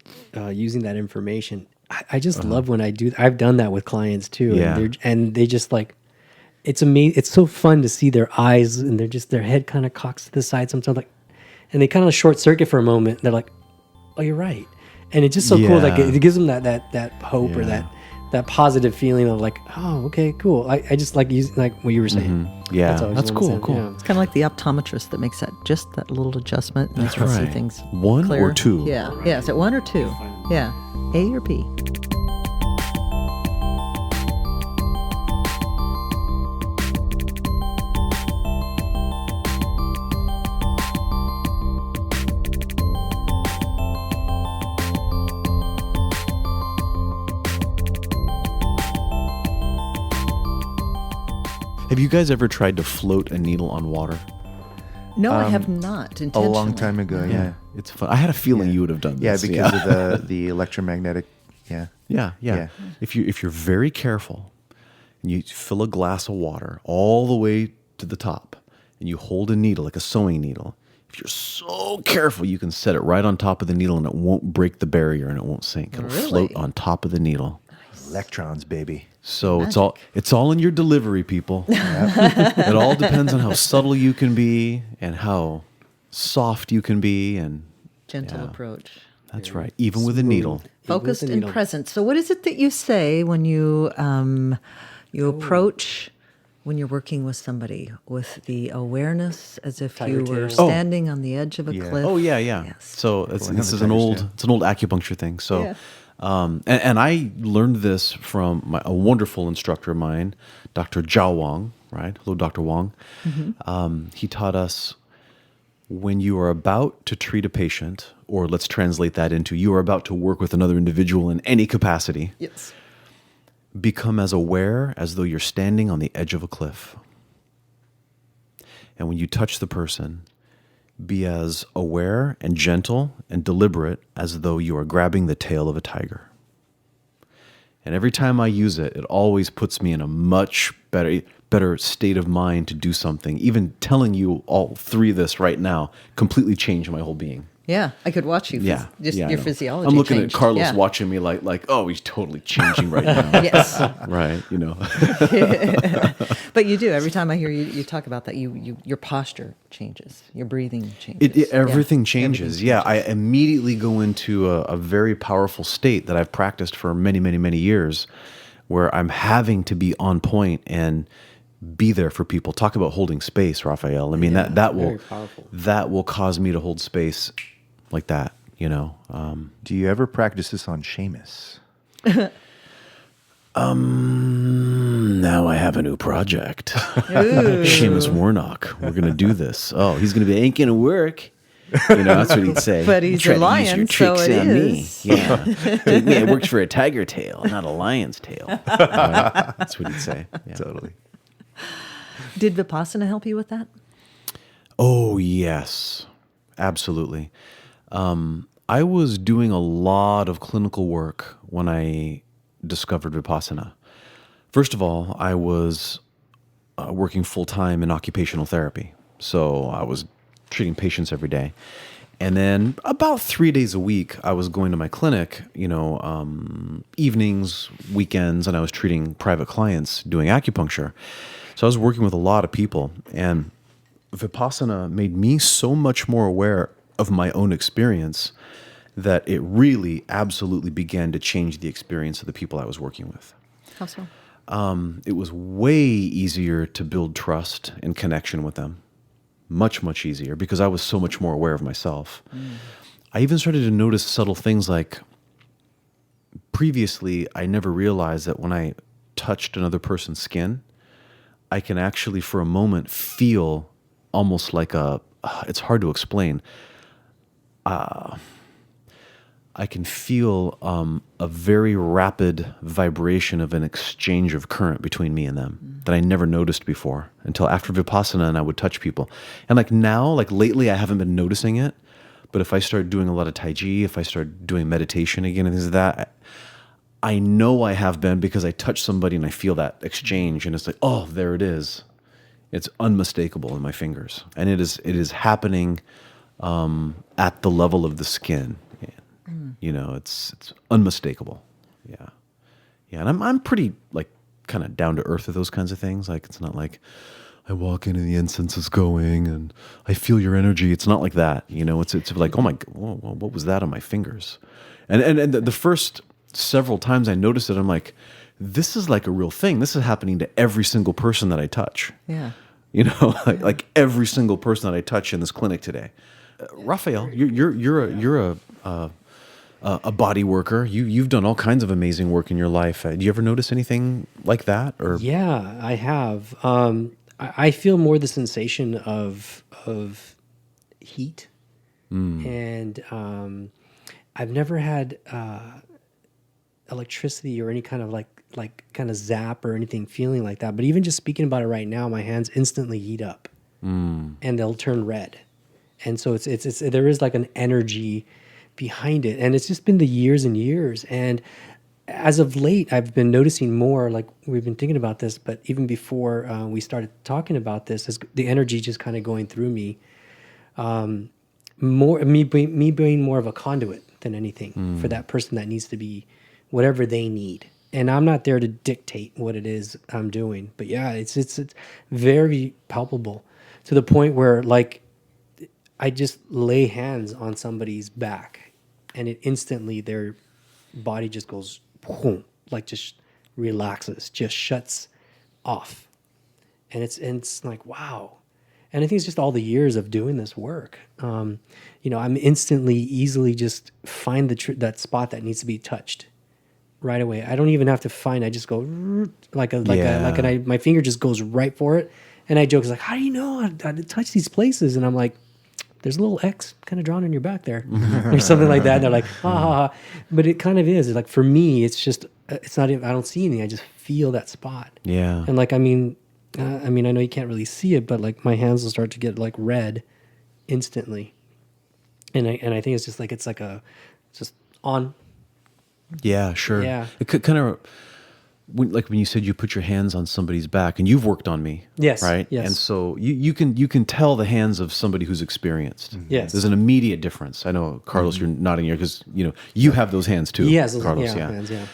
using that information. I just love when I do. I've done that with clients too, Yeah. and they just like. It's amazing. It's so fun to see their eyes and their head kind of cocks to the side sometimes, like, and they kind of short circuit for a moment. They're like, "Oh, you're right," and it's just so cool. Like it gives them that hope or that positive feeling of like, "Oh, okay, cool." I just like using like what you were saying. Yeah, always that's one cool. sense, Cool. yeah. It's kind of like the optometrist that makes that little adjustment. And That's you can see right. things 1 clear. or 2? Yeah. Yeah. Is it 1 or 2? Yeah. A or B? Have you guys ever tried to float a needle on water? No, I have not a intentionally. long time ago, yeah. It's fun. I had a feeling you would have done Yeah, this. because of the electromagnetic Yeah. Yeah. Yeah. If you're very careful and you fill a glass of water all the way to the top and you hold a needle like a sewing needle, if you're so careful, you can set it right on top of the needle and it won't break the barrier and it won't sink. It'll float on top of the needle. Electrons, baby. So it's all in your delivery, people. It all depends on how subtle you can be and how soft you can be, and Gentle approach. that's right. Even with a needle. Focused the and needle. present. So what is it that you say when you approach when you're working with somebody with the awareness as if Tiger you were tail. standing on the edge of a cliff? Oh yeah. Yes. So Pulling on this the is an tiger's old acupuncture thing. So, Yeah. and I learned this from a wonderful instructor of mine, Dr. Zhao Wang. Right, hello, Dr. Wang. He taught us when you are about to treat a patient, or let's translate that into you are about to work with another individual in any capacity. Yes. Become as aware as though you're standing on the edge of a cliff. And when you touch the person, be as aware and gentle and deliberate as though you are grabbing the tail of a tiger. And every time I use it, it always puts me in a much better state of mind to do something. Even telling you all three of this right now completely changed my whole being. Yeah, I could watch you. Yeah, Just yeah, I your know. physiology. I'm looking changed. at Carlos Yeah. watching me like, oh, he's totally changing right now. Yes, Right, you know. but you do. Every time I hear you talk about that, your posture changes, your breathing changes. Everything Yeah. changes. Everything Yeah, I immediately go into a very powerful state that I've practiced for many, many, many years, where I'm having to be on point and be there for people. Talk about holding space, Rafael. I mean, that will very powerful. that will cause me to hold space like that. You know. Do you ever practice this on Seamus? Now I have a new project. Seamus Warnock. We're gonna do this. Oh, he's gonna be ain't gonna work. You know, that's what he'd say. But he's Try a to use your lion, so tricks it on is. me. Yeah, it works for a tiger tail, not a lion's tail. Right? That's what he'd say. Yeah. Totally. Did Vipassana help you with that? Oh yes, absolutely. I was doing a lot of clinical work when I discovered Vipassana. First of all, I was working full-time in occupational therapy. So I was treating patients every day. And then about 3 days a week, I was going to my clinic, evenings, weekends, and I was treating private clients doing acupuncture. So I was working with a lot of people. And Vipassana made me so much more aware of my own experience that it really absolutely began to change the experience of the people I was working with. How so? It was way easier to build trust and connection with them. Much, much easier because I was so much more aware of myself. I even started to notice subtle things like previously I never realized that when I touched another person's skin, I can actually for a moment feel almost like it's hard to explain. I can feel a very rapid vibration of an exchange of current between me and them that I never noticed before until after Vipassana and I would touch people. And like now, like lately, I haven't been noticing it. But if I start doing a lot of Tai Chi, if I start doing meditation again and things like that, I know I have been because I touch somebody and I feel that exchange and it's like, oh, there it is. It's unmistakable in my fingers. And it is happening at the level of the skin. You know, it's unmistakable. Yeah. Yeah. And I'm pretty like kind of down to earth with those kinds of things. Like, it's not like I walk in and the incense is going and I feel your energy. It's not like that. You know, it's like, oh my, whoa, what was that on my fingers? And the first several times I noticed it, I'm like, this is like a real thing. This is happening to every single person that I touch. Yeah. You know, like every single person that I touch in this clinic today. Rafael, you're a body worker. You've done all kinds of amazing work in your life. Do you ever notice anything like that? Or Yeah, I have. I feel more the sensation of heat, and I've never had electricity or any kind of like kind of zap or anything feeling like that. But even just speaking about it right now, my hands instantly heat up, and they'll turn red, and so it's there is like an energy behind it, and it's just been the years and years. And as of late, I've been noticing more, like we've been thinking about this, but even before we started talking about this, is the energy just kind of going through me. Me being more of a conduit than anything for that person that needs to be whatever they need. And I'm not there to dictate what it is I'm doing. But yeah, it's very palpable to the point where like I just lay hands on somebody's back and it instantly their body just goes boom, like just relaxes, just shuts off. And it's like, wow. And I think it's just all the years of doing this work. I'm instantly, easily just find that spot that needs to be touched right away. I don't even have to find. I just go my finger just goes right for it. And I joke, it's like, how do you know how to touch these places? And I'm like, there's a little X kind of drawn on your back there, or something like that. And they're like, ha ha ha. But it kind of is. It's like for me, it's just, it's not even. I don't see anything. I just feel that spot. Yeah. And like, I know you can't really see it, but like my hands will start to get like red instantly. And I think it's just like, it's like just on. Yeah, sure. Yeah. It could kind of, when you said you put your hands on somebody's back, and you've worked on me. Yes. Right? Yes. And so you can tell the hands of somebody who's experienced. Yes. There's an immediate difference. I know, Carlos, you're nodding here because, you have those hands too. Yes. Carlos, Hands, yeah.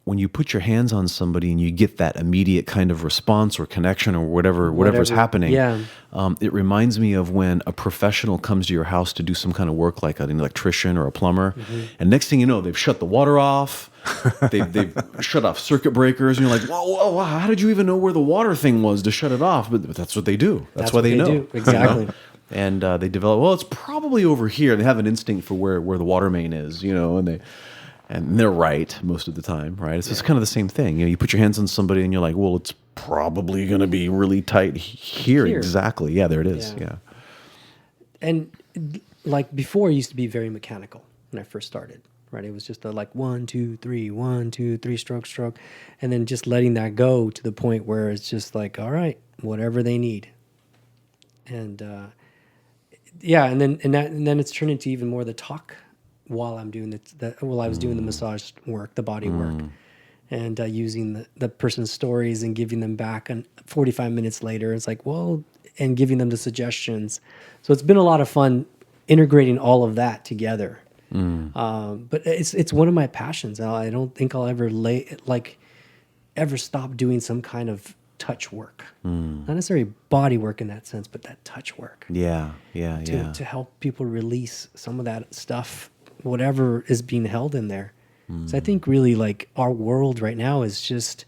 When you put your hands on somebody and you get that immediate kind of response or connection or whatever's happening, it reminds me of when a professional comes to your house to do some kind of work, like an electrician or a plumber, and next thing you know, they've shut the water off, they've shut off circuit breakers, and you're like, whoa, how did you even know where the water thing was to shut it off? But that's what they do. That's why they know. Do. Exactly. And they develop, well, it's probably over here. They have an instinct for where the water main is, and they're right most of the time, right? It's just kind of the same thing. You put your hands on somebody and you're like, well, it's probably going to be really tight here. Exactly. Yeah, there it is. Yeah. And like before, it used to be very mechanical when I first started, right? It was just a like 1, 2, 3, 1, 2, 3 stroke. And then just letting that go to the point where it's just like, all right, whatever they need. And and then it's turned into even more the talk while I'm doing I was doing the massage work, the body work, and using the person's stories and giving them back. And 45 minutes later, it's like, well, and giving them the suggestions. So it's been a lot of fun integrating all of that together. But it's one of my passions. I don't think I'll ever ever stop doing some kind of touch work, not necessarily body work in that sense, but that touch work. To help people release some of that stuff, whatever is being held in there. So I think really like our world right now is just,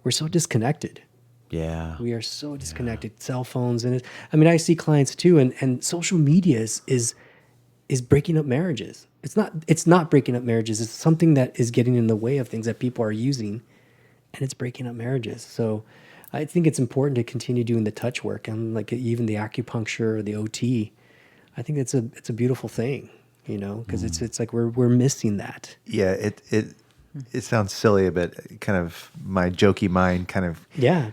we're so disconnected. Yeah. We are so disconnected. Cell phones and I see clients too, and social media is breaking up marriages. It's not breaking up marriages. It's something that is getting in the way of things that people are using, and it's breaking up marriages. So I think it's important to continue doing the touch work and like even the acupuncture or the OT. I think it's a beautiful thing. Because it's like we're missing that. Yeah, it sounds silly, but kind of my jokey mind kind of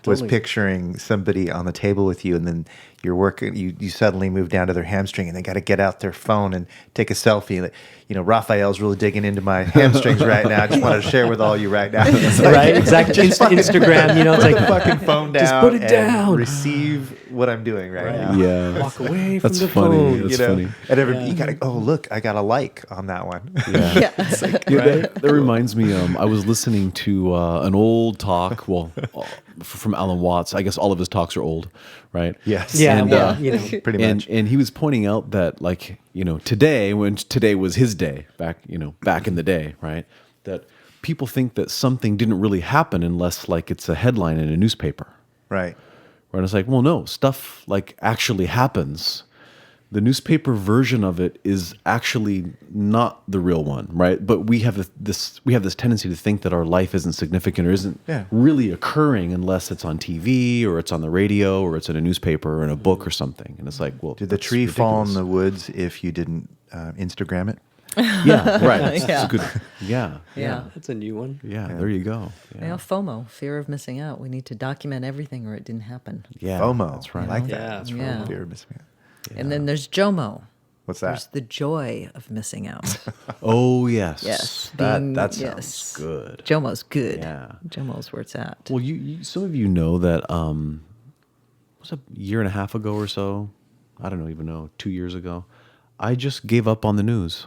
was picturing somebody on the table with you, and then you're working. You suddenly move down to their hamstring, and they got to get out their phone and take a selfie. Like, Rafael's really digging into my hamstrings right now. I just wanted to share with all you right now. Right, exactly. Instagram, it's like put the fucking phone down. Just put it down. Receive what I'm doing right now. Yeah. Walk away from That's the funny. phone. That's funny. And you gotta. Oh, look, I got a like on that one. Yeah. That reminds me. I was listening to an old talk. Well, from Alan Watts. I guess all of his talks are old, right? Yes. Yeah. And, pretty much. And he was pointing out that, like, today, when today was his day, back in the day, right? That people think that something didn't really happen unless, like, it's a headline in a newspaper. Right. And it's like, well, no, stuff like actually happens. The newspaper version of it is actually not the real one, right? But we have this tendency to think that our life isn't significant or isn't really occurring unless it's on TV or it's on the radio or it's in a newspaper or in a book or something. And it's like, well, did the tree fall in the woods if you didn't Instagram it? Yeah, right. That's a good. Yeah. That's a new one. Yeah, there you go. Yeah, FOMO, fear of missing out. We need to document everything or it didn't happen. Yeah, FOMO. That's right. I like that. Yeah. That's Yeah. fear of missing out. And then there's JOMO, What's There's that? the joy of missing out. Oh yes. Yes. That sounds good. JOMO's good. Yeah. JOMO's where it's at. Well, some of you know that was a year and a half ago or so. I don't even know, 2 years ago. I just gave up on the news.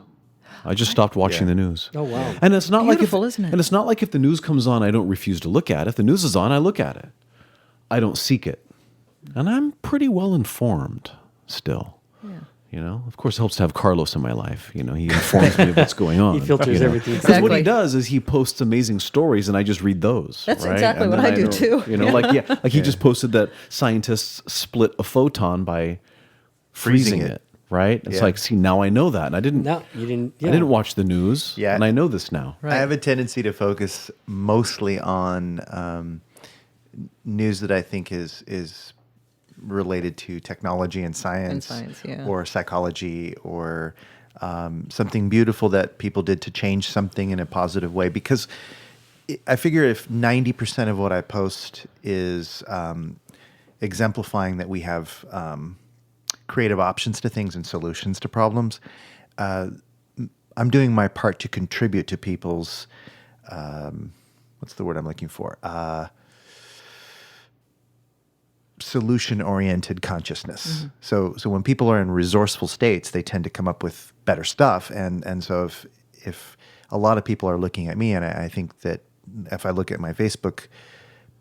I just stopped watching Yeah. the news. Oh, wow. And it's not Beautiful, like isn't it? And it's not like if the news comes on, I don't refuse to look at it. If the news is on, I look at it. I don't seek it. And I'm pretty well informed still. Yeah. You know, of course, it helps to have Carlos in my life. You know, he informs me of what's going on. He filters you know? everything. Because what he Exactly. does is he posts amazing stories, and I just read those. That's right? exactly And what then I do, don't- too. You know, like he just posted that scientists split a photon by freezing it. Right? It's Yeah. like, see, now I know that, and I didn't. No, you didn't. I didn't watch the news, Yeah. and I know this now. Right. I have a tendency to focus mostly on news that I think is related to technology and science, yeah. or psychology, or something beautiful that people did to change something in a positive way. Because I figure if 90% of what I post is exemplifying that we have creative options to things and solutions to problems, I'm doing my part to contribute to people's, what's the word I'm looking for? Solution-oriented consciousness. So when people are in resourceful states, they tend to come up with better stuff. And so if a lot of people are looking at me, and I think that if I look at my Facebook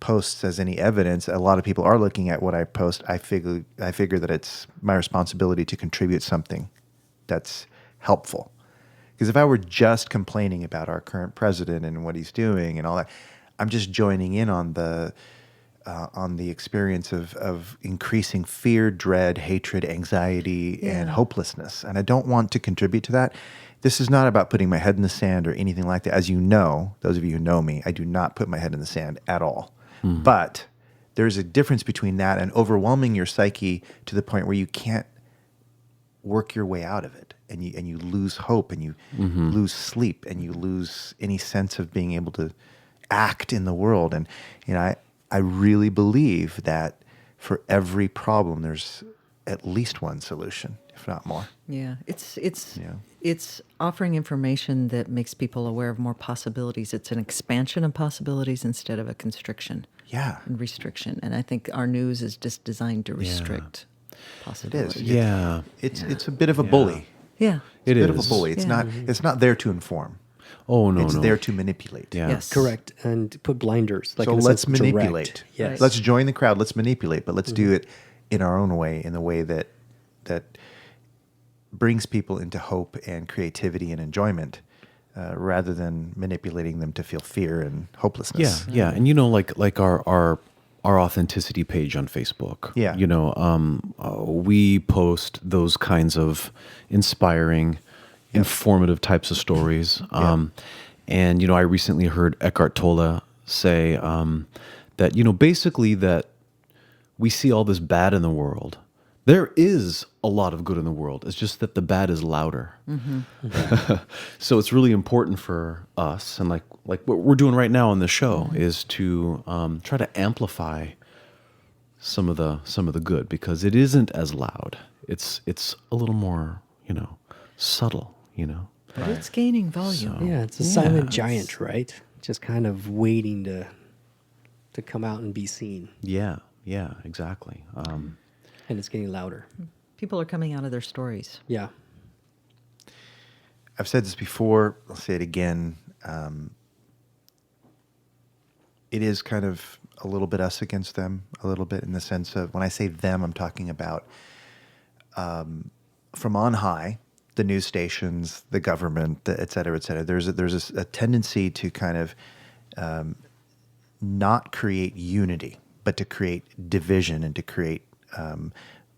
posts as any evidence, a lot of people are looking at what I post. I figure that it's my responsibility to contribute something that's helpful. Because if I were just complaining about our current president and what he's doing and all that, I'm just joining in on the experience of increasing fear, dread, hatred, anxiety, and hopelessness. And I don't want to contribute to that. This is not about putting my head in the sand or anything like that. As you know, those of you who know me, I do not put my head in the sand at all. But there's a difference between that and overwhelming your psyche to the point where you can't work your way out of it, and you lose hope, and you lose sleep, and you lose any sense of being able to act in the world. And I really believe that for every problem, there's at least one solution, if not more. Yeah, it's offering information that makes people aware of more possibilities. It's an expansion of possibilities instead of a constriction Yeah, and restriction. And I think our news is just designed to restrict possibilities. Yeah. it's a bit of a bully. Yeah. It's It a bit of is. a bully. It's Yeah. not there to inform. Oh no, It's no. there to manipulate. Yeah. Yes. Correct. And put blinders. Like So in a let's sense, direct. manipulate. Yes. Let's join the crowd. Let's manipulate, but let's do it in our own way, in the way that brings people into hope and creativity and enjoyment, rather than manipulating them to feel fear and hopelessness. Yeah, and like our authenticity page on Facebook. Yeah. We post those kinds of inspiring, informative types of stories. And I recently heard Eckhart Tolle say that basically that we see all this bad in the world. There is a lot of good in the world. It's just that the bad is louder. So it's really important for us, and like what we're doing right now on the show, is to try to amplify some of the good, because it isn't as loud. It's a little more subtle. But it's gaining volume. Yeah, it's a silent giant, right? Just kind of waiting to come out and be seen. Yeah, exactly. And it's getting louder. People are coming out of their stories. Yeah. I've said this before, I'll say it again. It is kind of a little bit us against them, a little bit, in the sense of, when I say them, I'm talking about from on high, the news stations, the government, et cetera, et cetera. There's a tendency to kind of not create unity, but to create division, and to create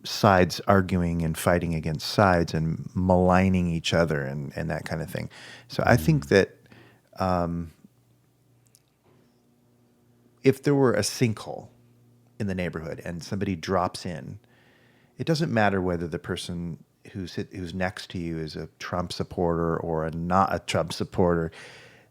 sides arguing and fighting against sides and maligning each other and that kind of thing. So I think that if there were a sinkhole in the neighborhood and somebody drops in, it doesn't matter whether the person who's next to you is a Trump supporter or not a Trump supporter.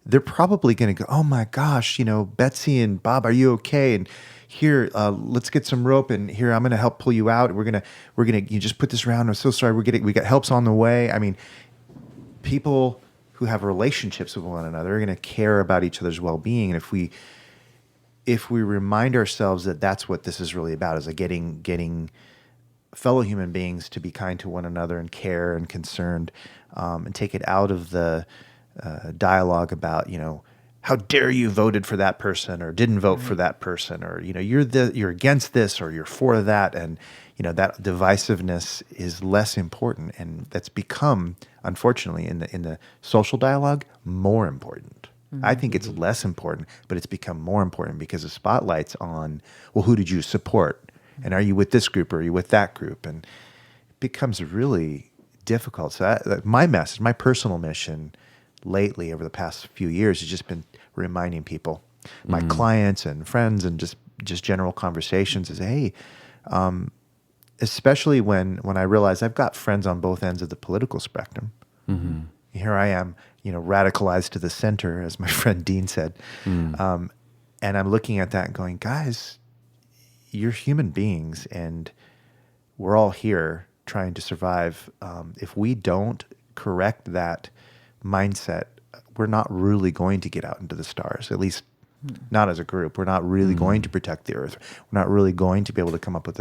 they're probably going to go, oh my gosh, Betsy and Bob, are you okay? And here, let's get some rope, and here, I'm going to help pull you out. You just put this around. I'm so sorry. We got helps on the way. I mean, people who have relationships with one another are going to care about each other's well-being. And if we remind ourselves that that's what this is really about, is like getting fellow human beings to be kind to one another and care and concerned, and take it out of the dialogue about, how dare you voted for that person or didn't vote for that person, or you're against this or you're for that, and that divisiveness is less important, and that's become, unfortunately, in the social dialogue, more important. I think it's less important, but it's become more important because the spotlight's on, well, who did you support, and are you with this group or are you with that group, and it becomes really difficult. So my personal mission lately over the past few years has just been reminding people, my clients and friends, and just general conversations, is, hey, especially when I realize I've got friends on both ends of the political spectrum. Mm-hmm. Here I am, radicalized to the center, as my friend Dean said. And I'm looking at that and going, guys, you're human beings, and we're all here trying to survive. If we don't correct that mindset, we're not really going to get out into the stars, at least not as a group. We're not really going to protect the earth. We're not really going to be able to come up with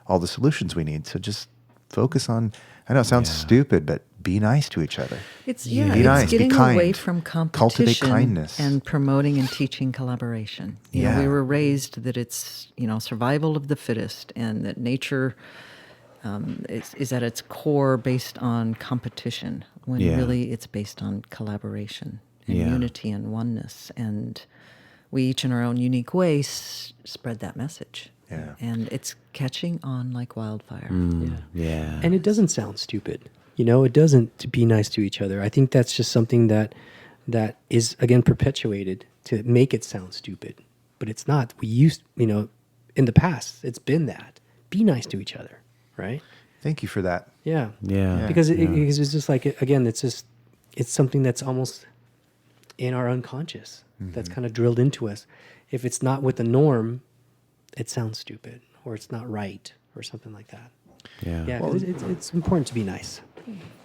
all the solutions we need. So just focus on, I know it sounds stupid, but be nice to each other. It's be nice, getting be kind, away from competition, cultivate kindness, and promoting and teaching collaboration. We were raised that it's survival of the fittest, and that nature is at its core based on competition, when really it's based on collaboration and unity and oneness. And we each in our own unique ways spread that message. Yeah. And it's catching on like wildfire. Yeah. And it doesn't sound stupid. It doesn't, to be nice to each other. I think that's just something that is, again, perpetuated to make it sound stupid. But it's not. We used, in the past, it's been that. Be nice to each other, right? Thank you for that. Yeah. Yeah. Because it's just like, again, it's something that's almost in our unconscious. That's kind of drilled into us. If it's not with the norm, it sounds stupid, or it's not right, or something like that. Yeah. Yeah, it's important to be nice.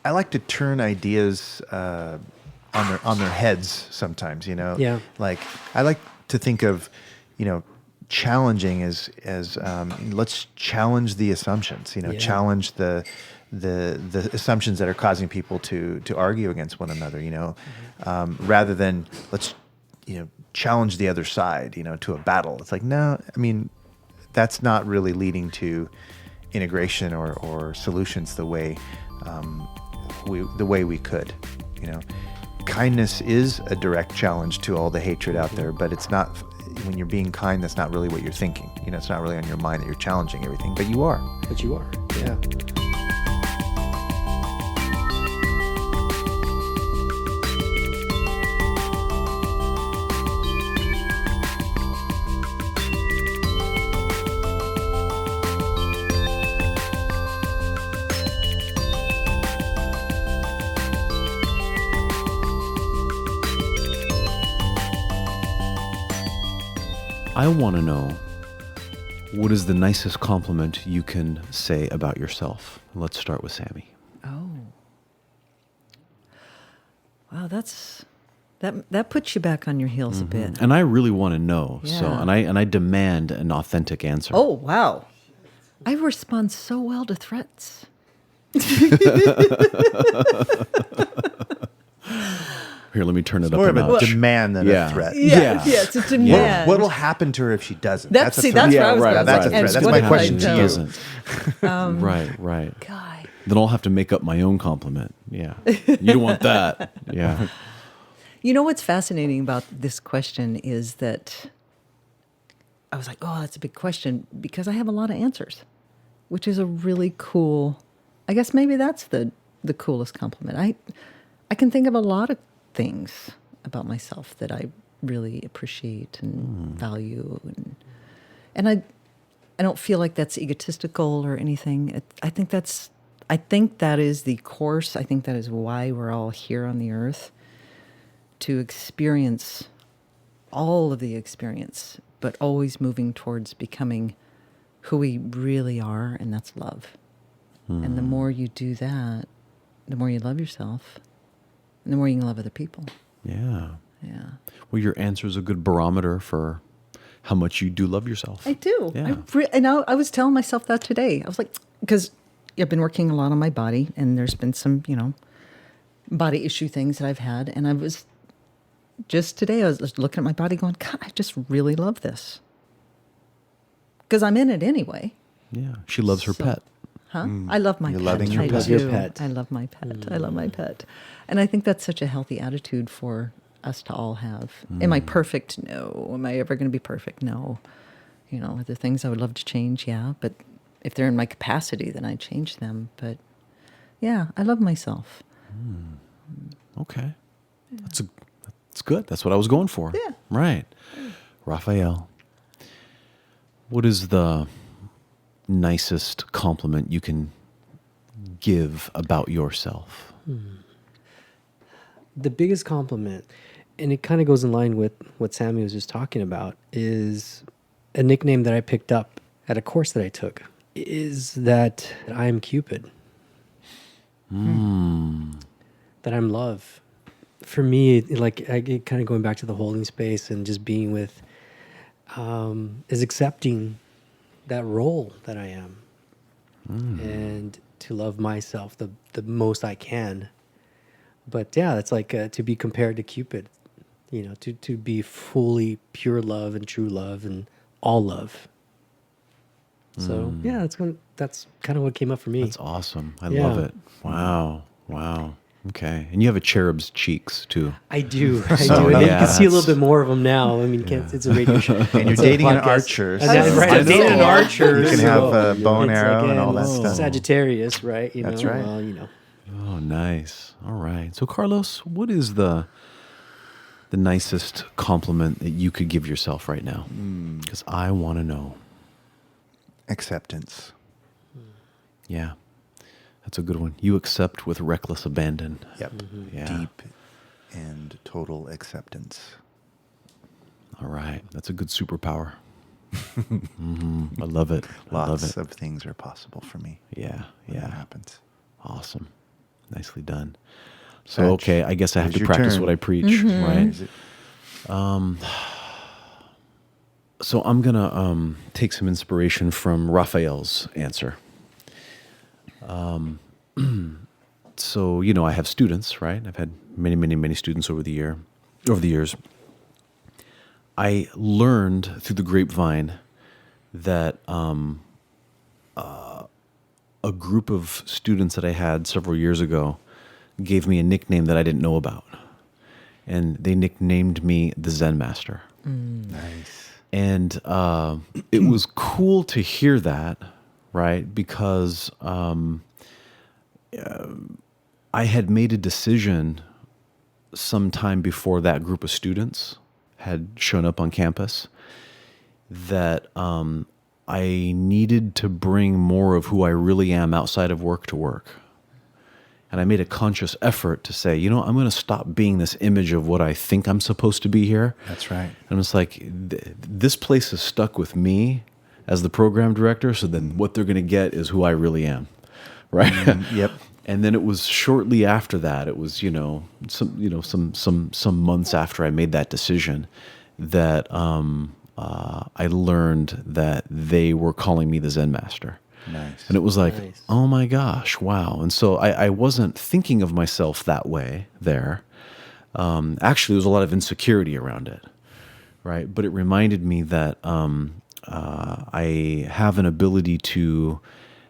I like to turn ideas on their heads sometimes. Yeah. Like I like to think of, challenging as let's challenge the assumptions. Challenge the assumptions that are causing people to argue against one another. Rather than let's challenge the other side. To a battle. It's like, no, I mean, that's not really leading to integration or solutions the way we could. Kindness is a direct challenge to all the hatred out there, but it's not. When you're being kind, that's not really what you're thinking. It's not really on your mind that you're challenging everything, but you are. But you are, yeah. I want to know, what is the nicest compliment you can say about yourself? Let's start with Sammi. Oh. Wow, that puts you back on your heels a bit. And I really want to know. So, Yeah. and I demand an authentic answer. Oh, wow. I respond so well to threats. Here, let me turn it More up of a a notch. demand than Yeah. a threat. Yeah. it's a demand. What'll happen to her if she doesn't? That's a see, threat. that's where I was right, going. that's a And threat. That's what my if I question to don't? you. Right. God. Then I'll have to make up my own compliment. Yeah. You don't want that. Yeah. You know what's fascinating about this question is that I was like, oh, that's a big question, because I have a lot of answers, which is a really cool, I guess maybe that's the coolest compliment. I can think of a lot of things about myself that I really appreciate and value. And I don't feel like that's egotistical or anything. I think that is the course. I think that is why we're all here on the earth, to experience all of the experience, but always moving towards becoming who we really are, and that's love. And the more you do that, the more you love yourself, and the more you can love other people. Yeah. Yeah. Well, your answer is a good barometer for how much you do love yourself. I do. Yeah. I was telling myself that today. I was like, because I've been working a lot on my body, and there's been some, body issue things that I've had. And I was just today, I was looking at my body going, God, I just really love this. Because I'm in it anyway. Yeah. She loves her pet. Huh? I love my You're pet. loving your I pet. do. Your pet. I love my pet. I love my pet. And I think that's such a healthy attitude for us to all have. Am I perfect? No. Am I ever going to be perfect? No. Are there things I would love to change? Yeah. But if they're in my capacity, then I change them. But yeah, I love myself. Okay. That's good. That's what I was going for. Yeah. Right. Rafael, what is the nicest compliment you can give about yourself? The biggest compliment, and it kind of goes in line with what Sammi was just talking about, is a nickname that I picked up at a course that I took, is that I am Cupid. That I'm love. For me, I get kind of going back to the holding space and just being with, is accepting that role that I am, and to love myself the most I can. But yeah, it's like to be compared to Cupid, to be fully pure love and true love and all love. So yeah, that's kind of what came up for me. That's awesome. I Yeah. love it. Wow. Okay. And you have a cherub's cheeks too. I do. So, And you yeah, can see a little that's- bit more of them now. I mean, it's a radio show. And you're It's a dating an podcast. archer. And then, so- right, I'm dating an archer. You can so have a bow and it's arrow and all that again, stuff. Sagittarius, right? That's right. Well, Oh, nice. All right. So Carlos, what is the nicest compliment that you could give yourself right now? Because I want to know. Acceptance. Yeah. That's a good one. You accept with reckless abandon. Yep. Yeah. Deep and total acceptance. All right. That's a good superpower. I love it. I love Lots it. of things are possible for me Yeah. when that Yeah. happens. Awesome. Nicely done. So, Satch, okay, I guess I have here's to your practice turn. what I preach, right? Is it- So I'm going to take some inspiration from Raphael's answer. So, I have students, right? I've had many, many, many students over the years. I learned through the grapevine that a group of students that I had several years ago gave me a nickname that I didn't know about. And they nicknamed me the Zen Master. Nice. And it was cool to hear that, right? Because I had made a decision sometime before that group of students had shown up on campus that I needed to bring more of who I really am outside of work to work. And I made a conscious effort to say, I'm going to stop being this image of what I think I'm supposed to be here. That's right. And it's like, this place is stuck with me as the program director. So then what they're going to get is who I really am. Right. Yep. And then it was shortly after that, it was, some months after I made that decision that, I learned that they were calling me the Zen Master. Nice. And it was like, Nice. oh my gosh, wow. And so I wasn't thinking of myself that way there. Actually, there was a lot of insecurity around it, right? But it reminded me that I have an ability to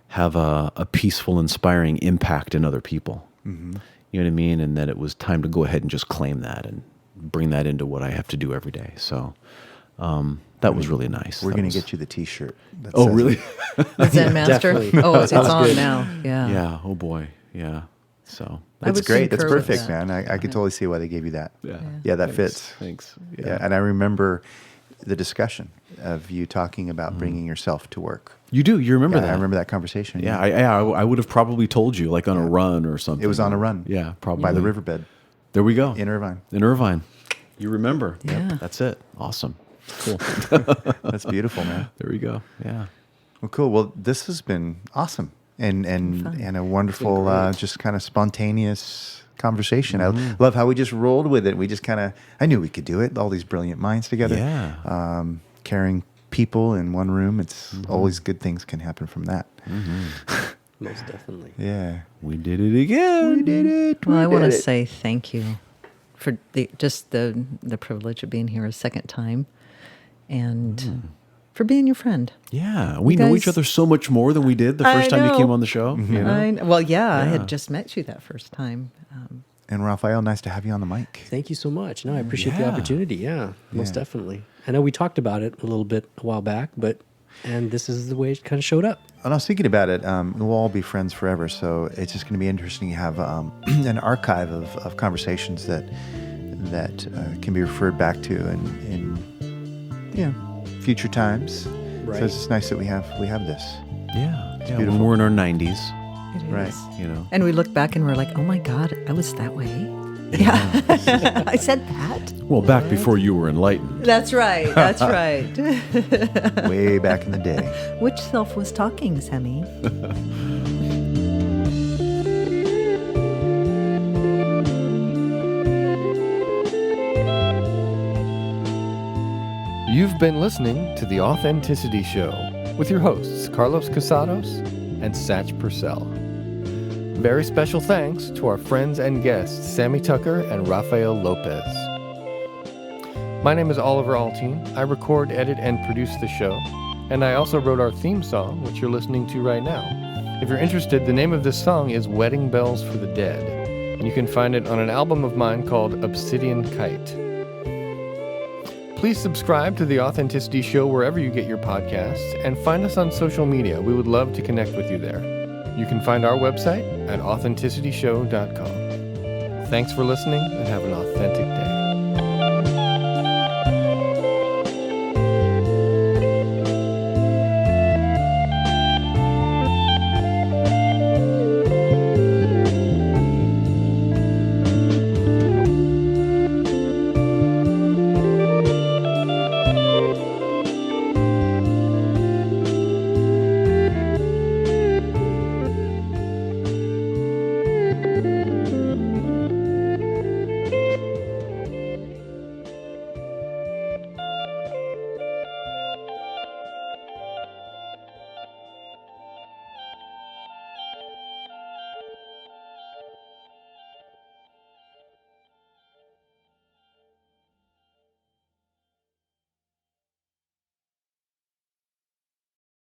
have a peaceful, inspiring impact in other people. Mm-hmm. You know what I mean? And that it was time to go ahead and just claim that and bring that into what I have to do every day. So that was really nice. We're That going was- to get you the T-shirt. that Oh, says really? it. The Zen Master. Definitely. Oh, it's Sounds on good. now. Yeah. Yeah. Oh boy. Yeah. So. I That's would great. That's concur with perfect, that. man. I could totally see why they gave you that. Yeah, that Thanks. fits. Thanks. Yeah. And I remember the discussion of you talking about bringing yourself to work. You do. You remember Yeah, that? I remember that conversation. Yeah. I would have probably told you like on a run or something. It was on a run. Yeah. Probably By the riverbed. There we go. in Irvine. In Irvine. You remember. Yeah. Yep, that's it. Awesome. Cool. That's beautiful, man. There we go. Yeah. Well, cool. Well, this has been awesome and fun. a wonderful, just kind of spontaneous conversation. I love how we just rolled with it. We just kind of, I knew we could do it. All these brilliant minds together. Yeah. Carrying people in one room. It's always good things can happen from that. Most definitely. Yeah. We did it again. We did it. Well, I want to did it. say thank you for the privilege of being here a second time, and for being your friend. Yeah. We know each guys- other so much more than we did the first I time you know. came on the show. You know? Well, yeah, I Yeah. had just met you that first time. And Rafael, nice to have you on the mic. Thank you so much. No, I appreciate the Yeah. opportunity. Yeah, most Yeah. definitely. I know we talked about it a little bit a while back, and this is the way it kind of showed up. And I was thinking about it. We'll all be friends forever, so it's just going to be interesting to have an archive of conversations that can be referred back to in future times. Right. So it's just nice that we have this. Yeah. When beautiful. we're in our 90s, It Right. is. you know. And we look back and we're like, oh my God, I was that way. Yeah, I said that. Well, back before you were enlightened. That's right. That's right. Way back in the day. Which self was talking, Sammi? You've been listening to The Authenticity Show with your hosts, Carlos Casados and Satch Purcell. Very special thanks to our friends and guests, Sammi Tucker and Rafael Lopez. My name is Oliver Althoen. I record, edit, and produce the show, and I also wrote our theme song, which you're listening to right now. If you're interested, the name of this song is Wedding Bells for the Dead, and you can find it on an album of mine called Obsidian Kite. Please subscribe to The Authenticity Show wherever you get your podcasts, and find us on social media. We would love to connect with you there. You can find our website at authenticityshow.com. Thanks for listening, and have an authentic day.